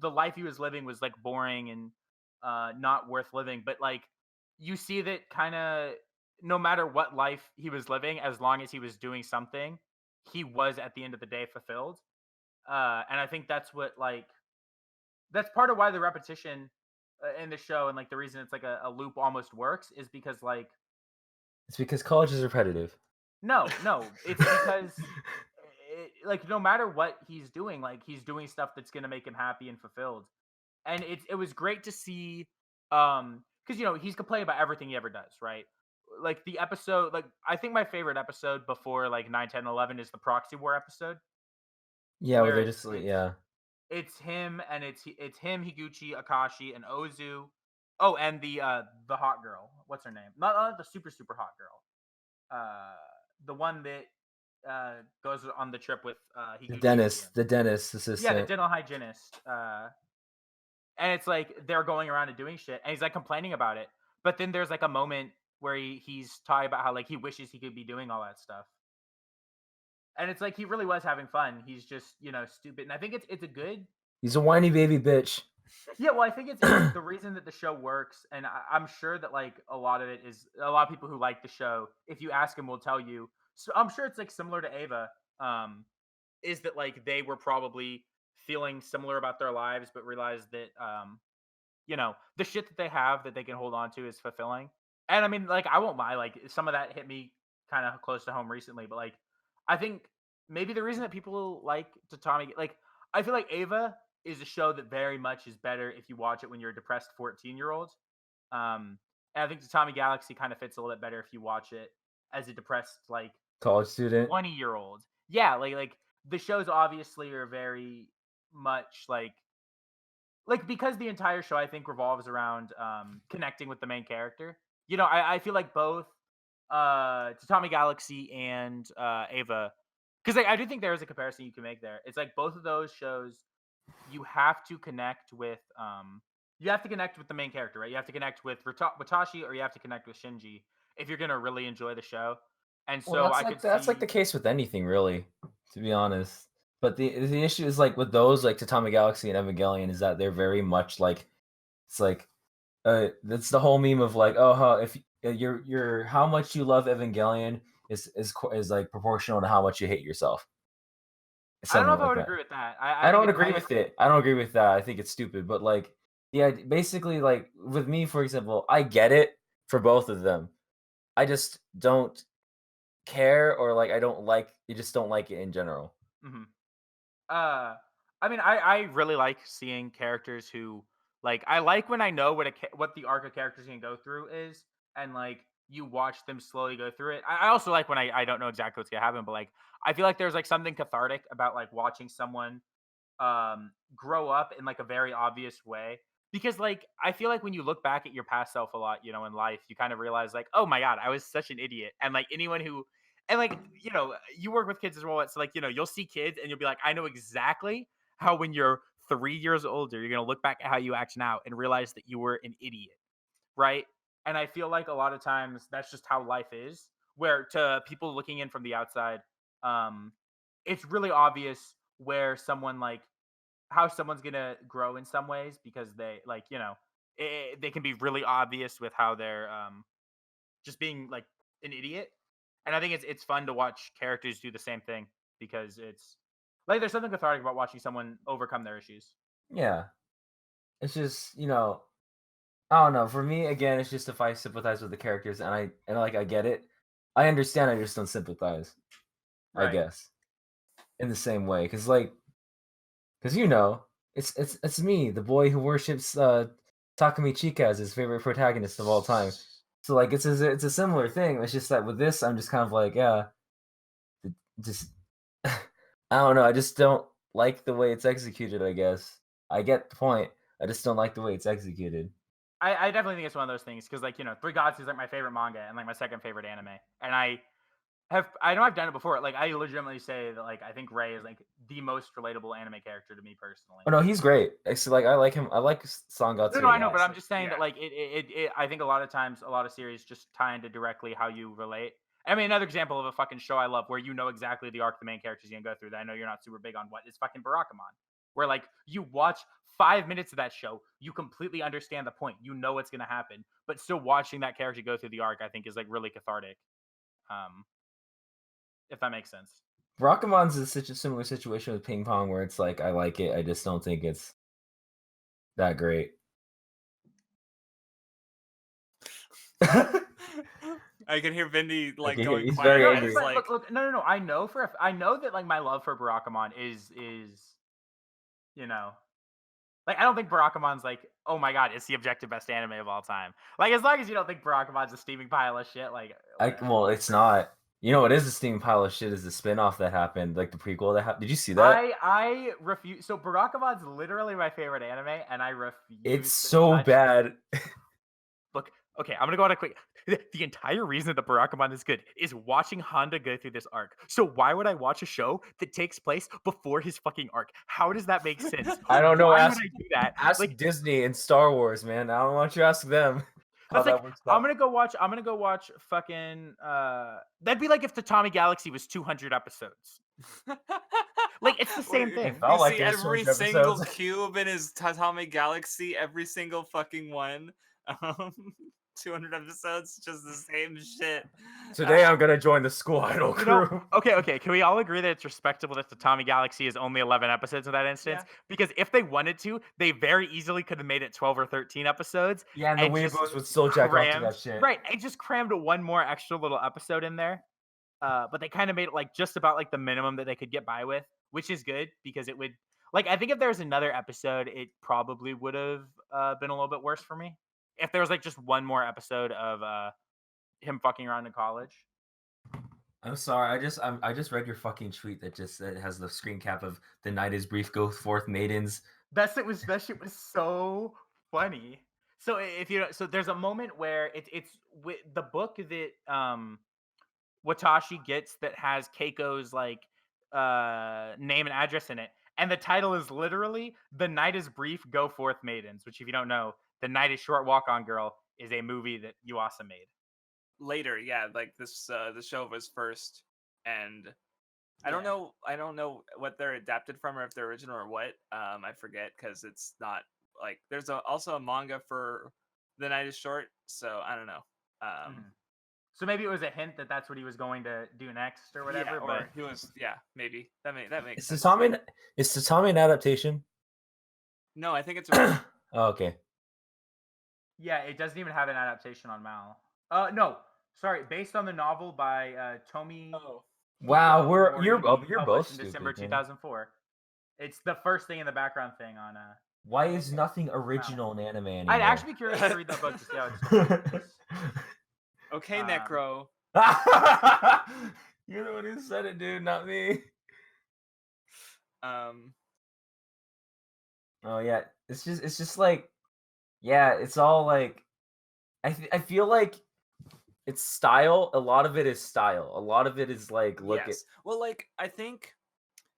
the life he was living was like boring and not worth living. But like you see that kind of no matter what life he was living, as long as he was doing something, he was at the end of the day fulfilled. And I think that's what like that's part of why the repetition in the show and like the reason it's like a loop almost works is because like it's because college is repetitive. no, it's because like no matter what he's doing, like he's doing stuff that's gonna make him happy and fulfilled. And it was great to see, because he's complaining about everything he ever does, right? Like the episode, like I think my favorite episode before like 9, 10, 11 is the proxy war episode. Yeah, where Where they just yeah. It's him and it's him, Higuchi, Akashi, and Ozu. Oh, and the hot girl. What's her name? Not the super hot girl. The one that goes on the trip with Higuchi. The dentist assistant. Yeah, the dental hygienist. And it's like they're going around and doing shit, and he's like complaining about it. But then there's like a moment where he's talking about how like he wishes he could be doing all that stuff. And it's like he really was having fun. He's just stupid, and I think it's a good. He's a whiny baby bitch. Yeah, well, I think it's the reason that the show works, and I'm sure that like a lot of it is a lot of people who like the show. If you ask them, will tell you. So I'm sure it's like similar to Ava. Is that like they were probably feeling similar about their lives, but realized that the shit that they have that they can hold on to is fulfilling. And I mean, like I won't lie, like some of that hit me kind of close to home recently, but like I think maybe the reason that people like Tatami, like I feel like Ava is a show that very much is better if you watch it when you're a depressed 14-year-old. And I think Tatami Galaxy kind of fits a little bit better if you watch it as a depressed like College student. 20-year-old. Yeah, like the shows obviously are very much like because the entire show I think revolves around connecting with the main character. You know, I feel like both Tatami Galaxy and Ava, because like, I do think there is a comparison you can make there. It's like both of those shows, you have to connect with the main character, right? You have to connect with Watashi, or you have to connect with Shinji if you're gonna really enjoy the show. And so Well, I could that's like see the case with anything, really, to be honest. But the issue is like with those like Tatami Galaxy and Evangelion is that they're very much like it's like that's the whole meme of like if your how much you love Evangelion is like proportional to how much you hate yourself. I don't know if Something I like would that. agree with that. I don't agree with it. I don't agree with that. I think it's stupid. But like, yeah, basically, like with me, for example, I get it for both of them. I just don't care, or like I don't like. You just don't like it in general. Mhm. I mean, I really like seeing characters who like I like when I know what the arc of characters can go through is, and like you watch them slowly go through it. I also like when I don't know exactly what's gonna happen, but like I feel like there's like something cathartic about like watching someone grow up in like a very obvious way. Because like I feel like when you look back at your past self a lot, you know, in life, you kind of realize like, oh my god, I was such an idiot. And like anyone who and like, you know, you work with kids as well. It's like, you know, you'll see kids and you'll be like, I know exactly how when you're 3 years older, you're gonna look back at how you act now and realize that you were an idiot. Right. And I feel like a lot of times that's just how life is, where to people looking in from the outside, um, it's really obvious where someone like how someone's gonna grow in some ways because they like you know they can be really obvious with how they're just being like an idiot, and I think it's fun to watch characters do the same thing because it's like there's something cathartic about watching someone overcome their issues. Yeah, it's just I don't know. For me, again, it's just if I sympathize with the characters and like I get it, I understand. I just don't sympathize. I Right. guess in the same way, because it's me, the boy who worships Takumi Chika as his favorite protagonist of all time. So like it's a similar thing. It's just that with this, I'm just kind of like just I don't know. I just don't like the way it's executed. I guess I get the point. I just don't like the way it's executed. I definitely think it's one of those things because like you know Three Gods is like my favorite manga and like my second favorite anime, and I know I've done it before. Like I legitimately say that like I think Ray is like the most relatable anime character to me personally. Oh no, he's great. It's like I like him. I like Sangatsu. No, I know, a lot. but I'm just saying Yeah. that like I think a lot of times a lot of series just tie into directly how you relate. I mean, another example of a fucking show I love where you know exactly the arc the main character's gonna go through that I know you're not super big on what is fucking Barakamon. Where like you watch 5 minutes of that show, you completely understand the point, you know what's gonna happen, but still watching that character go through the arc, I think is like really cathartic. Um, if that makes sense. Rockamon's is such a similar situation with ping pong where it's like I like it. I just don't think it's that great. I can hear Vindy like can hear- going he's quiet. very and angry. it's But like, look, no. I know I know that like my love for Barakamon is you know like I don't think Barakamon's like oh my god it's the objective best anime of all time. Like as long as you don't think Barakamon's a steaming pile of shit, like Well, it's not. You know what is a steam pile of shit is the spin-off that happened, like the prequel that happened. Did you see that? I refuse. So Barakamon's literally my favorite anime, and I refuse. It's to so touch- bad. Look, okay, I'm gonna go on a quick. The entire reason that Barakamon is good is watching Honda go through this arc. So why would I watch a show that takes place before his fucking arc? How does that make sense? I don't know. Why Ask, would I do that? ask Like Disney and Star Wars, man. I don't want you to ask them how that's that like works I'm out. gonna go watch fucking. That'd be like if Tatami Galaxy was 200 episodes. Like it's the same Wait, thing. It felt You like see it was every 200 single episodes. cube in his Tatami Galaxy, every single fucking one. Um, 200 episodes, just the same shit. Today I'm gonna join the school idol You crew. know, okay. Can we all agree that it's respectable that the Tatami Galaxy is only 11 episodes in that instance? Yeah. Because if they wanted to, they very easily could have made it 12 or 13 episodes. Yeah, and the just Weeaboos would still jack off to crammed- that shit. Right, and just crammed one more extra little episode in there. but they kind of made it like just about like the minimum that they could get by with, which is good because it would like I think if there was another episode, it probably would have been a little bit worse for me. If there was like just one more episode of him fucking around in college. I'm sorry. I just read your fucking tweet that just said has the screen cap of the night is brief, go forth, maidens. That shit was so funny. So if you so there's a moment where it's with the book that Watashi gets that has Keiko's like name and address in it, and the title is literally "The Night is Brief, Go Forth, Maidens." Which, if you don't know, "The Night is Short, Walk On, Girl" is a movie that Yuasa made. Later, yeah, like this the show was first, and I don't know what they're adapted from or if they're original or what. I forget because it's not like there's also a manga for The Night is Short, so I don't know. So maybe it was a hint that that's what he was going to do next or whatever. Yeah, or but he was maybe that makes Is sense. Tatami an adaptation? No, I think it's original. Oh, okay. Yeah, it doesn't even have an adaptation on Mal. No, sorry, based on the novel by Tomi. Oh. Wow, you're published both in stupid. December Man. 2004. It's the first thing in the background thing on. Why is nothing original in anime anymore? I'd actually be curious to read that book to see how it's. Okay, Necro. You're the one who said it, dude, not me. Oh yeah, it's just like, yeah, it's all like, I feel like it's style. A lot of it is style. A lot of it is like, look at. Well, like I think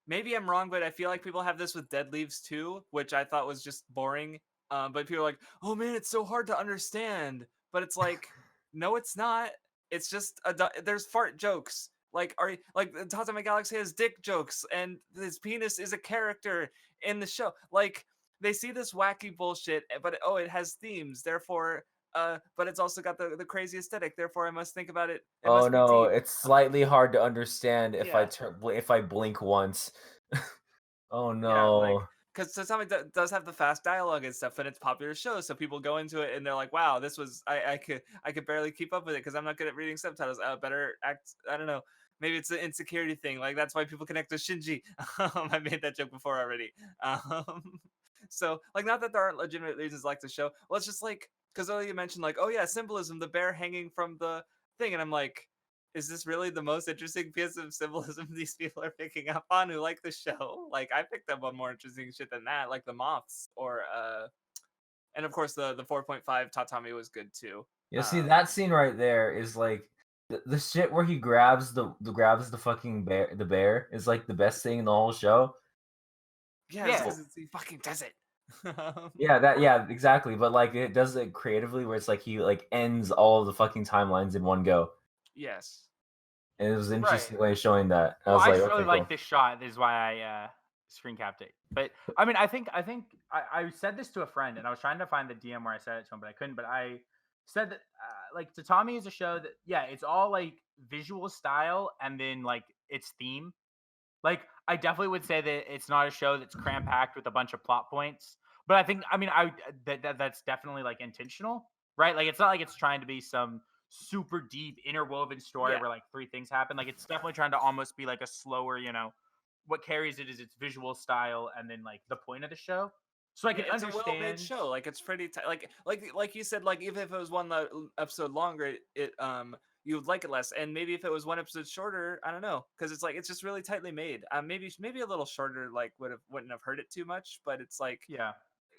maybe I'm wrong, but I feel like people have this with Dead Leaves too, which I thought was just boring. But people are like, oh man, it's so hard to understand. But it's like, no, it's not. It's just there's fart jokes. Like the Tatami Galaxy has dick jokes, and his penis is a character in the show. Like they see this wacky bullshit, but it has themes. Therefore, but it's also got the crazy aesthetic. Therefore, I must think about it. Oh no, it's slightly hard to understand if if I blink once. Oh no. Yeah, like because Tatami does have the fast dialogue and stuff, and it's a popular show, so people go into it and they're like, "Wow, this was I could barely keep up with it because I'm not good at reading subtitles. I better act. I don't know. Maybe it's an insecurity thing. Like that's why people connect with Shinji. I made that joke before already. So like, not that there aren't legitimate reasons like the show. Well, it's just like because earlier you mentioned like, oh yeah, symbolism, the bear hanging from the thing, and I'm like, is this really the most interesting piece of symbolism these people are picking up on who like the show? Like I picked up on more interesting shit than that, like the moths or and of course the 4.5 Tatami was good too. Yeah, see that scene right there is like the shit where he grabs the fucking bear is like the best thing in the whole show. Yeah, because he fucking does it. Yeah, exactly. But like it does it creatively where it's like he like ends all of the fucking timelines in one go. Yes. And it was an interesting way of showing that. I was like, really like this shot. This is why I screen capped it. But I mean, I think I said this to a friend, and I was trying to find the DM where I said it to him, but I couldn't. But I said that like Tatami is a show that it's all like visual style and then like its theme. Like I definitely would say that it's not a show that's cram packed with a bunch of plot points. But I think that's definitely like intentional, right? Like it's not like it's trying to be some super deep interwoven story where like three things happen. Like it's definitely trying to almost be like a slower, what carries it is its visual style and then like the point of the show. So I can understand. It's a well-made show. Like it's pretty like you said. Like even if it was one episode longer, it you would like it less. And maybe if it was one episode shorter, I don't know, because it's just really tightly made. Maybe a little shorter like wouldn't have hurt it too much. But it's like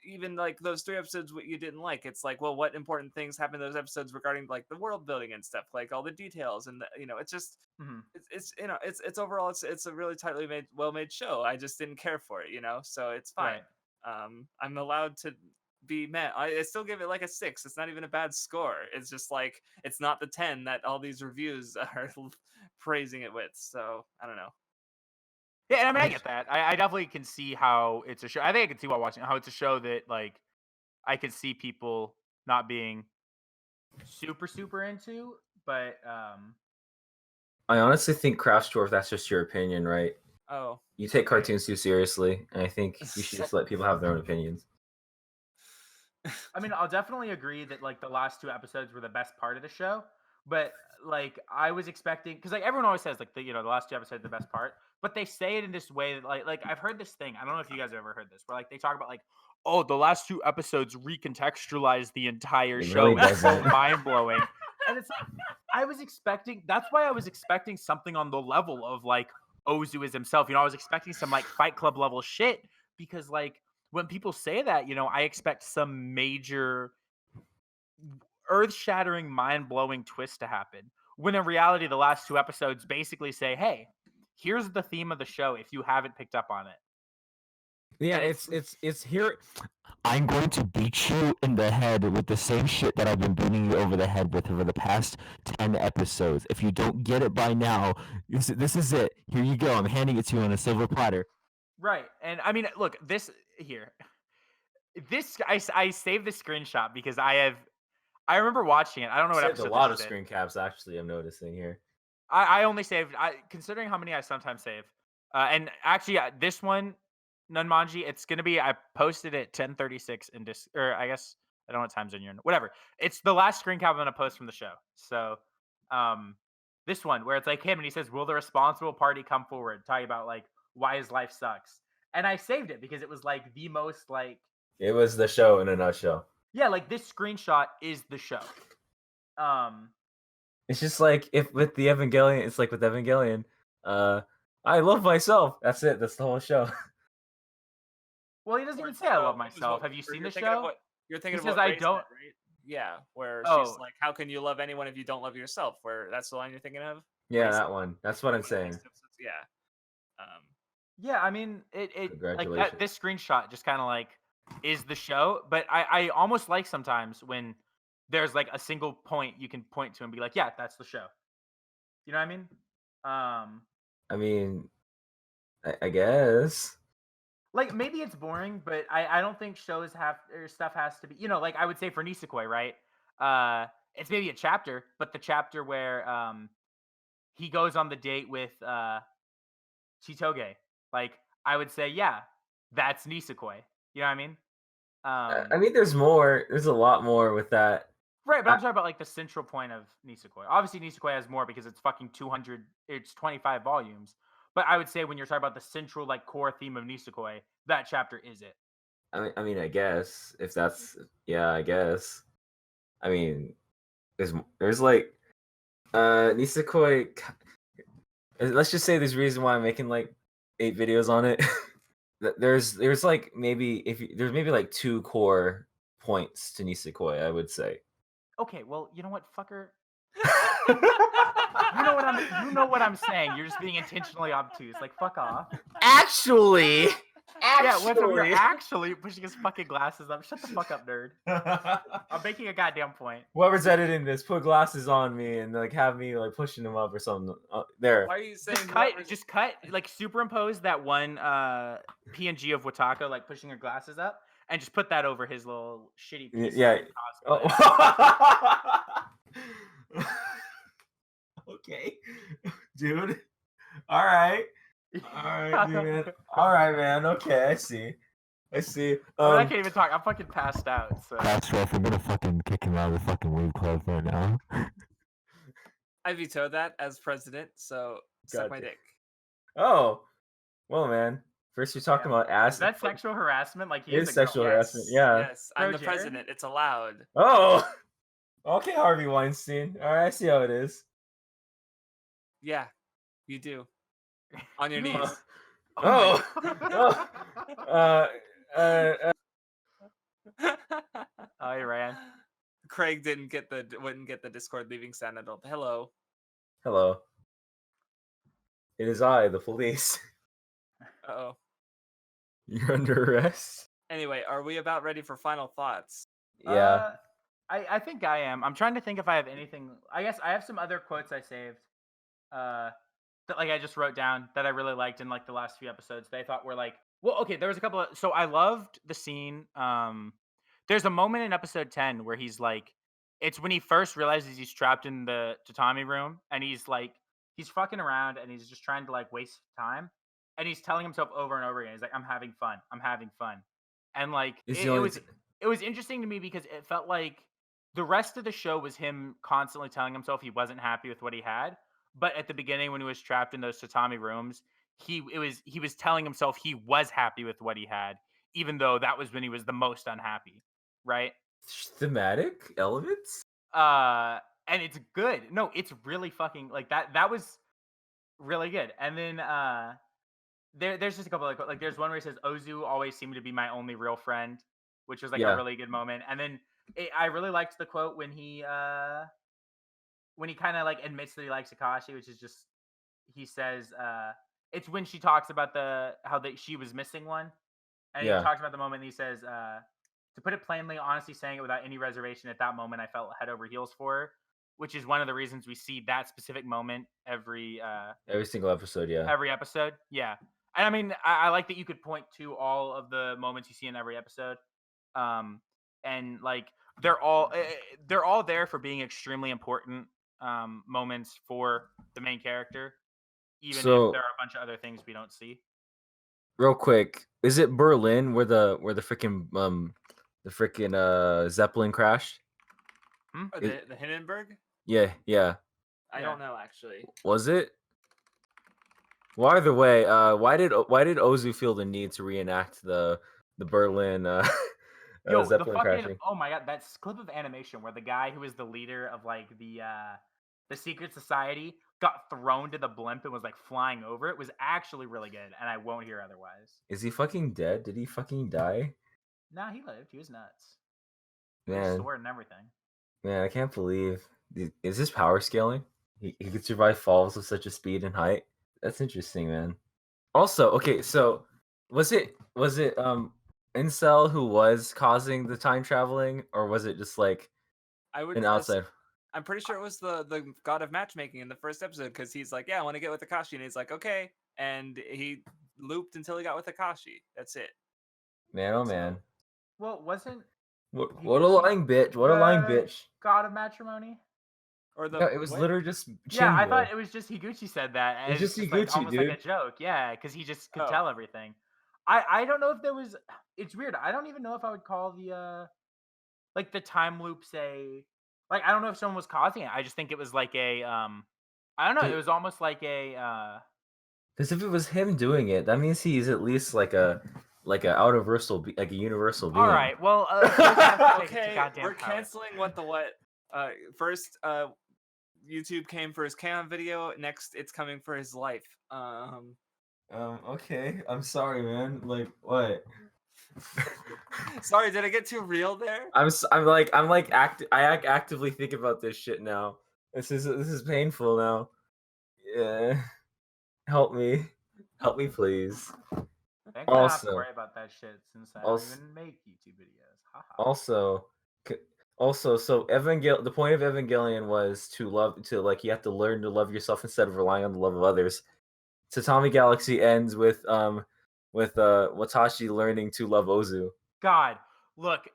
even like those 3 episodes what you didn't like, it's like, well, what important things happen in those episodes regarding like the world building and stuff, like all the details and it's just it's overall it's a really tightly made, well made show. I just didn't care for it, so it's fine. I'm allowed to be mad. I still give it like a 6. It's not even a bad score. It's just like it's not the 10 that all these reviews are praising it with. So I don't know. Yeah, and I mean, I get that. I definitely can see how it's a show. I think I can see while watching how it's a show that, like, I could see people not being super into. But I honestly think Craftsdwarf, that's just your opinion, right? Oh. You take cartoons too seriously, and I think you should just let people have their own opinions. I mean, I'll definitely agree that, like, the last 2 episodes were the best part of the show. but like I was expecting, because like everyone always says like the last 2 episodes are the best part, but they say it in this way that like I've heard this thing. I don't know if you guys have ever heard this, where like they talk about like, oh, the last 2 episodes recontextualize the entire It show. really It's so doesn't. mind blowing, and it's like I was expecting. That's why I was expecting something on the level of like Ozu is himself. I was expecting some like Fight Club level shit, because like when people say that, I expect some major earth-shattering, mind-blowing twist to happen. When in reality, the last 2 episodes basically say, "Hey, here's the theme of the show. If you haven't picked up on it." Yeah, And it's here. I'm going to beat you in the head with the same shit that I've been beating you over the head with for the past 10 episodes. If you don't get it by now, this is it. Here you go. I'm handing it to you on a silver platter. right. And I mean, look, this here. This I saved the screenshot because I remember watching it. I don't know what Saved a episode lot this of is in. screen caps. Actually, I'm noticing here. I only saved, considering how many I sometimes save. And actually, this one, Nunmanji, it's gonna be. I posted it 10:36 in or I guess I don't know what time zone you're in. Whatever. It's the last screen cap I'm gonna post from the show. So, this one where it's like him and he says, "Will the responsible party come forward?" Talking about like why his life sucks. And I saved it because it was like the most like, It was the show in a nutshell. yeah, like this screenshot is the show. It's just like if with the Evangelion, it's like with Evangelion. I love myself. That's it. That's the whole show. Well, he doesn't even say I love myself. Have you seen the show? You're thinking He of says, what "I Ray said, don't." right? Yeah, where Oh. she's like, "How can you love anyone if you don't love yourself?" Where that's the line you're thinking of. Yeah, Ray said that one. That's what I'm one of the saying. last episodes, yeah. Yeah, I mean, it like Congratulations. this screenshot just kind of like is the show, but I almost like sometimes when there's like a single point you can point to and be like, yeah, that's the show. You know what I mean? I mean, I guess. Like maybe it's boring, but I don't think shows have or stuff has to be. Like I would say for Nisekoi, right? It's maybe a chapter, but the chapter where he goes on the date with Chitoge. Like I would say, yeah, that's Nisekoi. You know what I mean? I mean, there's more. There's a lot more with that. Right, but I'm talking about like the central point of Nisekoi. Obviously, Nisekoi has more because it's fucking 200. It's 25 volumes. But I would say when you're talking about the central like core theme of Nisekoi, that chapter is it. I mean, I guess if that's I guess. I mean, there's like Nisekoi. Let's just say there's a reason why I'm making like 8 videos on it. there's like there's maybe like 2 core points to Nisekoi, I would say. Okay, well, you know what, fucker? You know what I'm saying. You're just being intentionally obtuse. Like, fuck off. Actually, Yeah, what's up? You're actually pushing his fucking glasses up. Shut the fuck up, nerd. I'm making a goddamn point. Whoever's editing this, put glasses on me and like have me like pushing them up or something. There. Why are you saying Just cut, like superimpose that one PNG of Wataka like pushing her glasses up, and just put that over his little shitty piece Yeah. of cosplay. Oh. Okay, dude. All right, dude, man. All right, man. Okay, I see. I can't even talk. I'm fucking passed out. So. Craftsdwarf, I'm gonna fucking kick him out of the fucking Weeb Club right now. I veto that as president, so suck my Goddamn. dick. Oh, well, man. First, you're talking about ass. Is that sexual harassment? Like he It is is a sexual girl. harassment. Yeah. Yes, I'm Bro, the Jared? president. It's allowed. Oh. Okay, Harvey Weinstein. All right, I see how it is. Yeah, you do. On your Me? knees. Oh. Oh, you ran. Craig wouldn't get the Discord leaving sound adult. Hello. Hello. It is I, the police. Uh-oh. You're under arrest. Anyway, are we about ready for final thoughts? Yeah. I think I am. I'm trying to think if I have anything. I guess I have some other quotes I saved. That like I just wrote down that I really liked in like the last few episodes. That I thought were like, well, okay. There was a couple of. So I loved the scene. There's a moment in episode 10 where he's like, it's when he first realizes he's trapped in the tatami room, and he's like, he's fucking around, and he's just trying to like waste time, and he's telling himself over and over again, he's like, I'm having fun, and like it was interesting to me because it felt like the rest of the show was him constantly telling himself he wasn't happy with what he had. But at the beginning, when he was trapped in those tatami rooms, he was telling himself he was happy with what he had, even though that was when he was the most unhappy, right? Thematic elements. And it's good. No, it's really fucking like that. That was really good. And then there's just a couple like there's one where he says Ozu always seemed to be my only real friend, which was like Yeah. a really good moment. And then I really liked the quote when he kind of like admits that he likes Akashi, which is just he says it's when she talks about how that she was missing one, and Yeah. he talks about the moment. And he says to put it plainly, honestly saying it without any reservation, at that moment I felt head over heels for her, which is one of the reasons we see that specific moment every single episode. Yeah. every episode. Yeah. And I mean, I like that you could point to all of the moments you see in every episode. And like they're all there for being extremely important moments for the main character, even if there So- are a bunch of other things we don't see. Real quick, is it Berlin where the freaking Zeppelin crashed? Oh, the Hindenburg? Yeah. I Yeah. don't know actually. Was it? Well, either way, why did Ozu feel the need to reenact the Berlin Yo, the Zeppelin fucking crashing? oh my god, that clip of animation where the guy who is the leader of like the secret society got thrown to the blimp and was like flying over it was actually really good, and I won't hear otherwise. Is he fucking dead? Did he fucking die? Nah, he lived. He was nuts. He had a Man, sword and everything. I can't believe. Is this power scaling? He could survive falls with such a speed and height. That's interesting, man. Also, okay, so was it Incel who was causing the time traveling, or was it just like I would an outside? I'm pretty sure it was the god of matchmaking in the first episode because he's like, yeah, I want to get with Akashi, and he's like, okay, and he looped until he got with Akashi. That's it. Man, oh So- man. Well, wasn't What a Higuchi lying bitch. What a lying the bitch. god of matrimony? Or the No, it was what? literally just Yeah, I Chinbo. thought it was just Higuchi said that. And It's just like, Higuchi, almost like a dude. joke. Yeah, because he just could Oh. tell everything. I don't know if there was. It's weird. I don't even know if I would call the like the time loops like I don't know if someone was causing it. I just think it was like a I don't know. Dude. It was almost like a Because if it was him doing it, that means he's at least like a universal being. all right. Well, first have to take it to Okay, goddamn we're power. canceling what. First, YouTube came for his Cam video. Next, it's coming for his life. Okay. I'm sorry, man. Like what? Sorry, did I get too real there? I actively think about this shit now. This is painful now. Yeah. Help me, please. Thankfully, I don't have to Also- worry about that shit since I also- don't even make YouTube videos. Haha. Also, so the point of Evangelion was to you have to learn to love yourself instead of relying on the love of others. Tatami Galaxy ends with Watashi learning to love Ozu. God, look.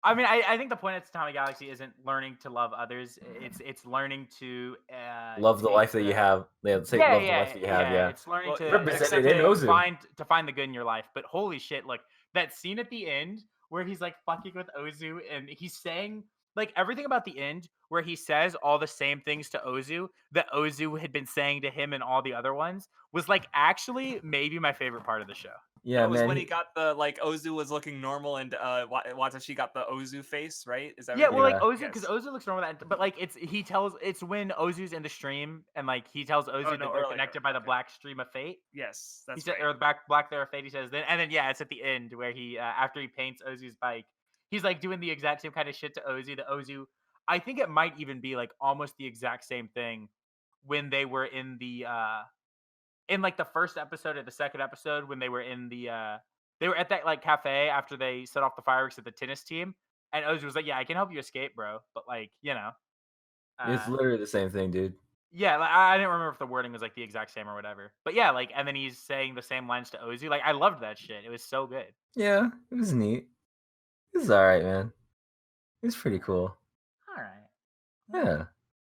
I mean, I think the point of Tatami Galaxy isn't learning to love others. It's learning to Love the take life that you have. Yeah, love the life that you have. Yeah. It's learning Well, to represented to in Ozu. find the good in your life. But holy shit, like that scene at the end where he's like fucking with Ozu and he's saying like everything about the end where he says all the same things to Ozu that Ozu had been saying to him and all the other ones was like actually maybe my favorite part of the show. Yeah, That was man. when he got the Ozu was looking normal and Watashi got the Ozu face, right? Is that Yeah, right? well, like Yeah. Ozu, because Yes. Ozu looks normal, but like it's when Ozu's in the stream and like he tells Ozu that no, they're earlier, connected by the okay. black stream of fate. Yes, He that's said, right. or the black there of fate. He says then, and then yeah, it's at the end where he after he paints Ozu's bike, he's like doing the exact same kind of shit to Ozu. The Ozu, I think it might even be like almost the exact same thing when they were in the in like the first episode or the second episode when they were in the they were at that like cafe after they set off the fireworks at the tennis team, and Ozu was like, "Yeah, I can help you escape, bro," but like you know, It's literally the same thing, dude. yeah, like, I didn't remember if the wording was like the exact same or whatever, but yeah, like, and then he's saying the same lines to Ozu. Like, I loved that shit. It was so good. Yeah, it was neat. It was alright, man. It was pretty cool. All right. Yeah.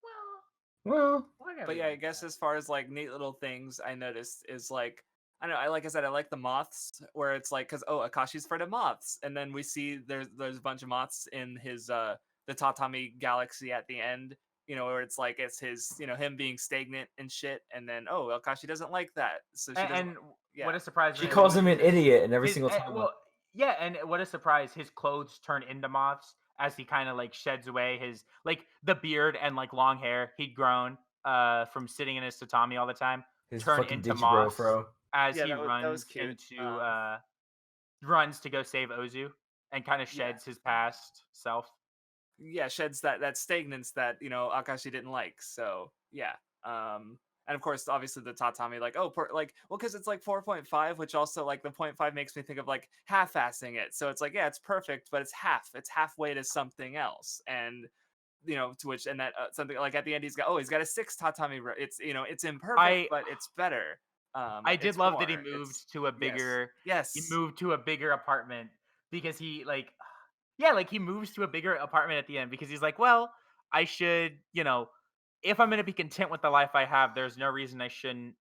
Well, Well, whatever. But yeah, I guess as far as like neat little things I noticed is like I know. Like I said, I like the moths where it's like, because Akashi's afraid of moths, and then we see there's a bunch of moths in his the Tatami galaxy at the end. Where it's like it's his him being stagnant and shit, and then Akashi doesn't like that, so she doesn't. And Yeah. what a surprise! She when they calls him leave an his- idiot, and every his- single eh, time. Well, yeah, and what a surprise! His clothes turn into moths as he kind of like sheds away his like the beard and like long hair he'd grown from sitting in his tatami all the time his turn fucking into digibro moths fro. as Yeah, he that was runs cute. into runs to go save Ozu and kind of Yeah. sheds his past self. Yeah, sheds that stagnance that Akashi didn't like. So yeah, and of course, obviously the Tatami, like because it's like 4.5, which also like the 0.5 makes me think of like half-assing it. So it's like it's perfect, but it's halfway to something else, and to which and that something like at the end he's got a 6 Tatami. It's imperfect, but it's better. I did it's love that he more. moved to a bigger. Yes. He moved to a bigger apartment because he he moves to a bigger apartment at the end because he's like, well, I should, if I'm going to be content with the life I have, there's no reason I shouldn't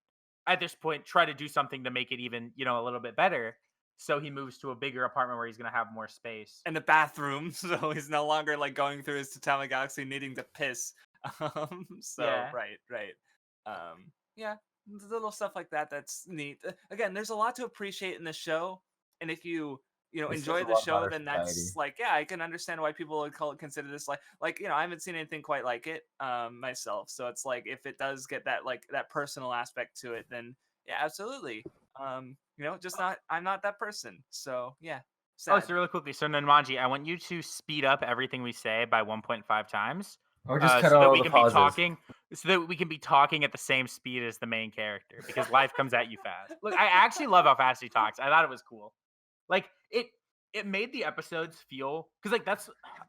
at this point try to do something to make it even, a little bit better. So he moves to a bigger apartment where he's going to have more space. And a bathroom, so he's no longer like going through his Tatami galaxy needing to piss. Yeah. Right. Yeah, little stuff like that. That's neat. Again, there's a lot to appreciate in the show, and if you enjoy the show, then that's like I can understand why people would consider this like I haven't seen anything quite like it myself. So it's like if it does get that like that personal aspect to it, then yeah, absolutely. Just I'm not that person. So yeah. Oh, Sad. so really quickly, so Nanmanji, I want you to speed up everything we say by 1.5 times. Or just cut so out that all we the can pauses. be talking, so that we can be talking at the same speed as the main character because life comes at you fast. Look, I actually love how fast he talks. I thought it was cool. Like it made the episodes feel because like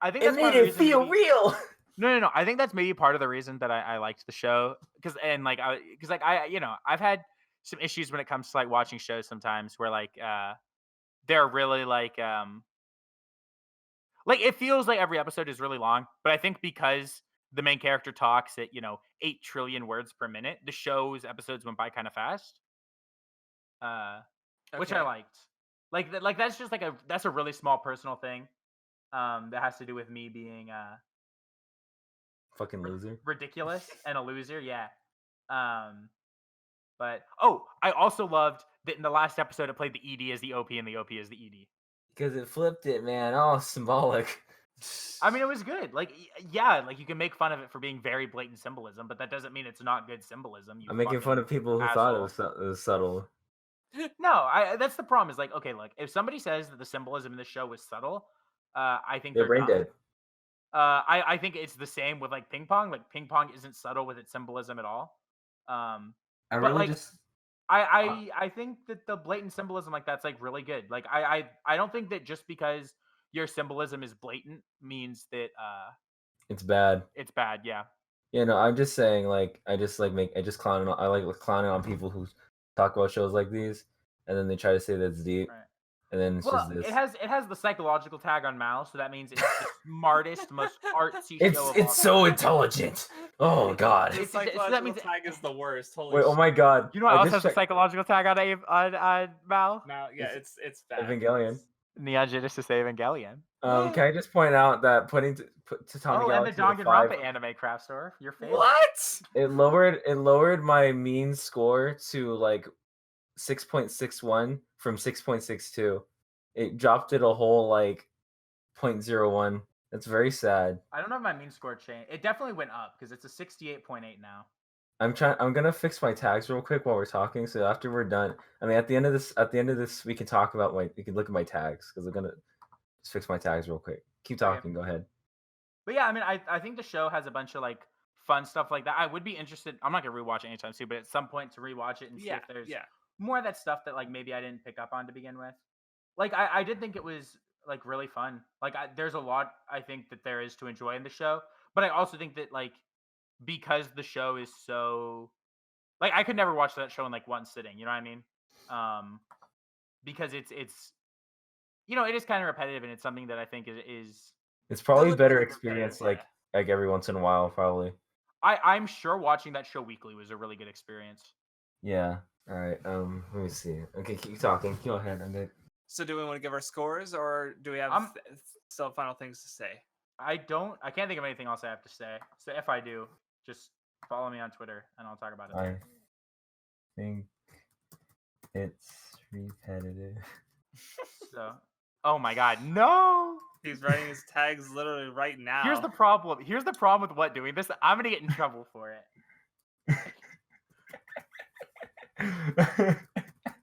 I think that's part of the reason maybe- real. No. I think that's maybe part of the reason that I liked the show because I've had some issues when it comes to like watching shows sometimes where like they're really like it feels like every episode is really long, but I think because the main character talks at 8 trillion words per minute, the show's episodes went by kind of fast, which I Okay. liked. Like that's just like that's a really small personal thing that has to do with me being Fucking loser. ridiculous and a loser. Yeah. But I also loved that in the last episode it played the ED as the OP and the OP as the ED. Because it flipped it, man. Oh, symbolic. I mean, it was good. Like, yeah, like you can make fun of it for being very blatant symbolism, but that doesn't mean it's not good symbolism. I'm making fun of people who thought it was subtle. No, that's the problem. Is like, okay, look, if somebody says that the symbolism in the show was subtle, I think They're brain dumb. dead. I think it's the same with like ping pong. Like ping pong isn't subtle with its symbolism at all. I think that the blatant symbolism like that's like really good. Like I don't think that just because your symbolism is blatant means that it's bad. It's bad, yeah. Yeah, no, I'm just saying like I like clowning on people who talk about shows like these and then they try to say that's deep. Right. And then it's just this. It has the psychological tag on Mal, so that means it's the smartest, most artsy show of all It's so intelligent. Oh god. The psychological tag is the worst. Holy Wait, oh my god. You know what else has a psychological tag on Mal? Now, yeah, it's bad. Evangelion. Neon Genesis Evangelion. Can I just point out that putting Tatami Galaxy and the to 5, Danganronpa anime Craftsdwarf, your favorite. What? it lowered my mean score to like 6.61 from 6.62. It dropped it a whole like 0.01. That's very sad. I don't know if my mean score changed. It definitely went up because it's a 68.8 now. I'm gonna fix my tags real quick while we're talking. So after we're done, I mean at the end of this, we can talk about we can look at my tags because I'm gonna just fix my tags real quick. Keep talking. Okay. Go ahead. But yeah, I mean, I think the show has a bunch of like fun stuff like that. I would be interested. I'm not gonna rewatch it anytime soon, but at some point to rewatch it and see if there's more of that stuff that like maybe I didn't pick up on to begin with. Like I did think it was like really fun. Like there's a lot I think that there is to enjoy in the show, but I also think that like because the show is so like I could never watch that show in like one sitting. You know what I mean? Because it's it is kind of repetitive and it's something that I think is it's probably a better experience like every once in a while probably. I'm sure watching that show weekly was a really good experience. Yeah. All right. Let me see. Okay, keep talking. Go ahead. So do we want to give our scores, or do we have still final things to say? I can't think of anything else I have to say. So if I do, just follow me on Twitter and I'll talk about it I there. think it's repetitive. So, oh my god, no! He's writing his tags literally right now. Here's the problem. Here's the problem with what doing this. I'm gonna get in trouble for it.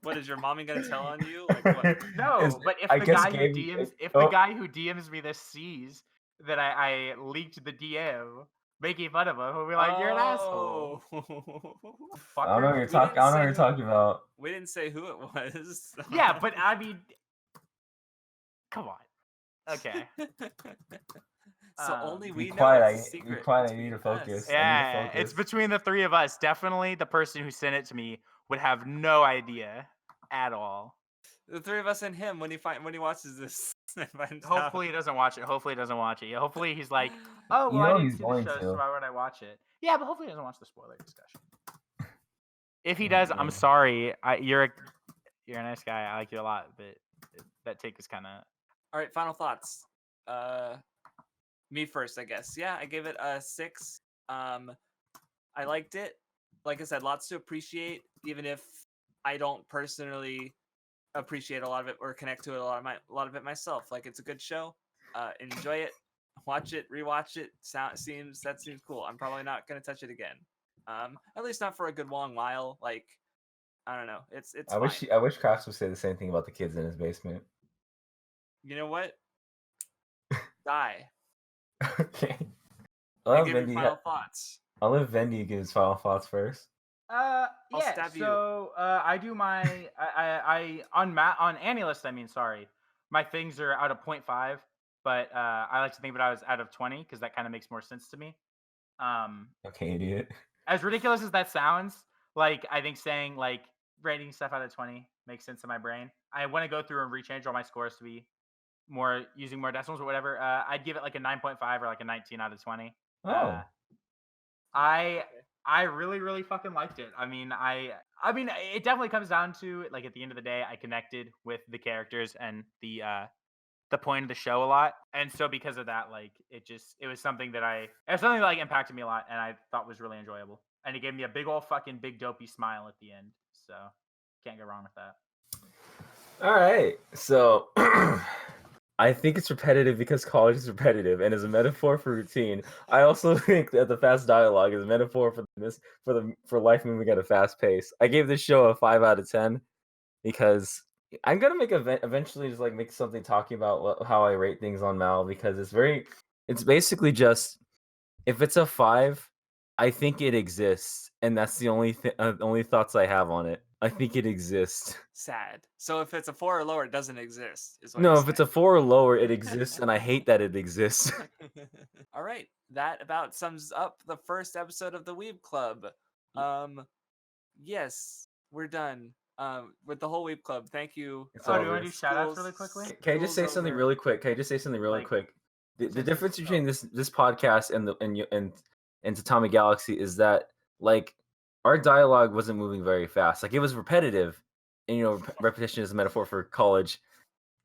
What is your mommy gonna tell on you? Like what? No, but if the guy who DMs me this sees that I leaked the DM, making fun of him, he'll be like, "You're an asshole." I don't know what you're talking. I don't know what you're talking about. We didn't say who it was. Yeah, but I mean, come on. Okay. So only we know. Be quiet. I need to focus. Yeah, it's between the three of us. Definitely, the person who sent it to me would have no idea at all. The three of us and him when he watches this. Hopefully he doesn't watch it. Yeah, hopefully he's like, oh, well, I didn't see the show, so why would I watch it? Yeah, but hopefully he doesn't watch the spoiler discussion. If he does, I'm sorry. You're a nice guy. I like you a lot, but that take is kind of. All right, final thoughts. Me first, I guess. Yeah, I gave it a 6. I liked it. Like I said, lots to appreciate, even if I don't personally appreciate a lot of it or connect to it a lot of it myself. Like, it's a good show. Enjoy it, watch it, rewatch it. That seems cool. I'm probably not gonna touch it again. At least not for a good long while. Like, I don't know. It's. I wish Crafts would say the same thing about the kids in his basement. You know what? Die. Okay. Give your final thoughts. I'll let Vindy give his final thoughts first. Yeah. So I do my I on AniList. I mean, sorry, my things are out of 0.5, but I like to think of it as out of 20 because that kind of makes more sense to me. Okay, idiot. As ridiculous as that sounds, like I think saying like rating stuff out of 20 makes sense in my brain. I want to go through and rechange all my scores to be using more decimals or whatever. I'd give it like a 9.5 or like a 19 out of 20. Oh. I really, really fucking liked it. I mean, it definitely comes down to, like, at the end of the day, I connected with the characters and the point of the show a lot, and so because of that, like, it was something that like impacted me a lot, and I thought was really enjoyable, and it gave me a big dopey smile at the end. So can't go wrong with that. All right, so. I think it's repetitive because college is repetitive and is a metaphor for routine. I also think that the fast dialogue is a metaphor for life moving at a fast pace. I gave this show a 5 out of 10 because I'm gonna eventually just like make something talking about how I rate things on Mal because it's basically just if it's a 5, I think it exists, and that's the only thoughts I have on it. I think it exists. Sad. So if it's a 4 or lower, it doesn't exist. No, if it's a 4 or lower, it exists, and I hate that it exists. All right, that about sums up the first episode of the Weeb Club. Yes, we're done. With the whole Weeb Club. Thank you. Do you want to do shout-outs really quickly? Can I just say something really quick? The difference between this podcast and Tatami Galaxy is that like our dialogue wasn't moving very fast. Like it was repetitive, and repetition is a metaphor for college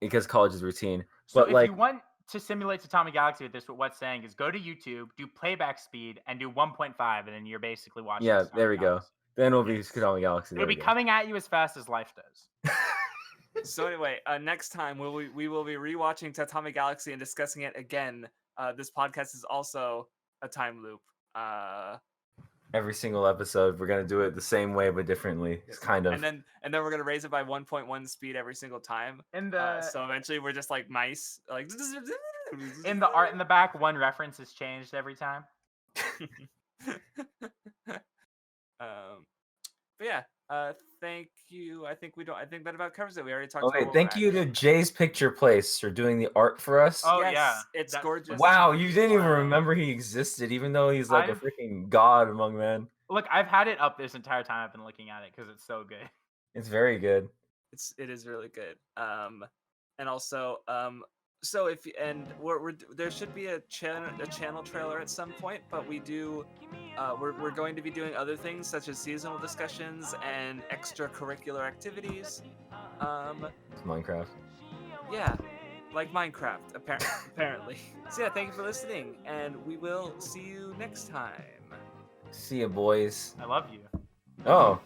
because college is routine. So if you want to simulate Tatami Galaxy with this, what's saying is go to YouTube, do playback speed, and do 1.5, and then you're basically watching. Yeah, there we go. Then it'll be Tatami Galaxy. It'll be coming at you as fast as life does. So anyway, next time we will be rewatching Tatami Galaxy and discussing it again. This podcast is also a time loop. Every single episode, we're gonna do it the same way but differently. It's kind of. And then we're gonna raise it by 1.1 speed every single time. And so eventually we're just like mice, like. In the art in the back, one reference is changed every time. But yeah. Thank you. I think that about covers it. We already talked. Okay, thank you to Jay's Picture Place for doing the art for us. Oh yes, yeah, it's gorgeous. Wow, you didn't even remember he existed, even though he's like a freaking god among men. Look, I've had it up this entire time. I've been looking at it because it's so good. It's very good. It is really good. And also So there should be a channel trailer at some point, but we're going to be doing other things such as seasonal discussions and extracurricular activities. It's Minecraft. Yeah, like Minecraft apparently. So yeah, thank you for listening, and we will see you next time. See ya, boys. I love you. Oh.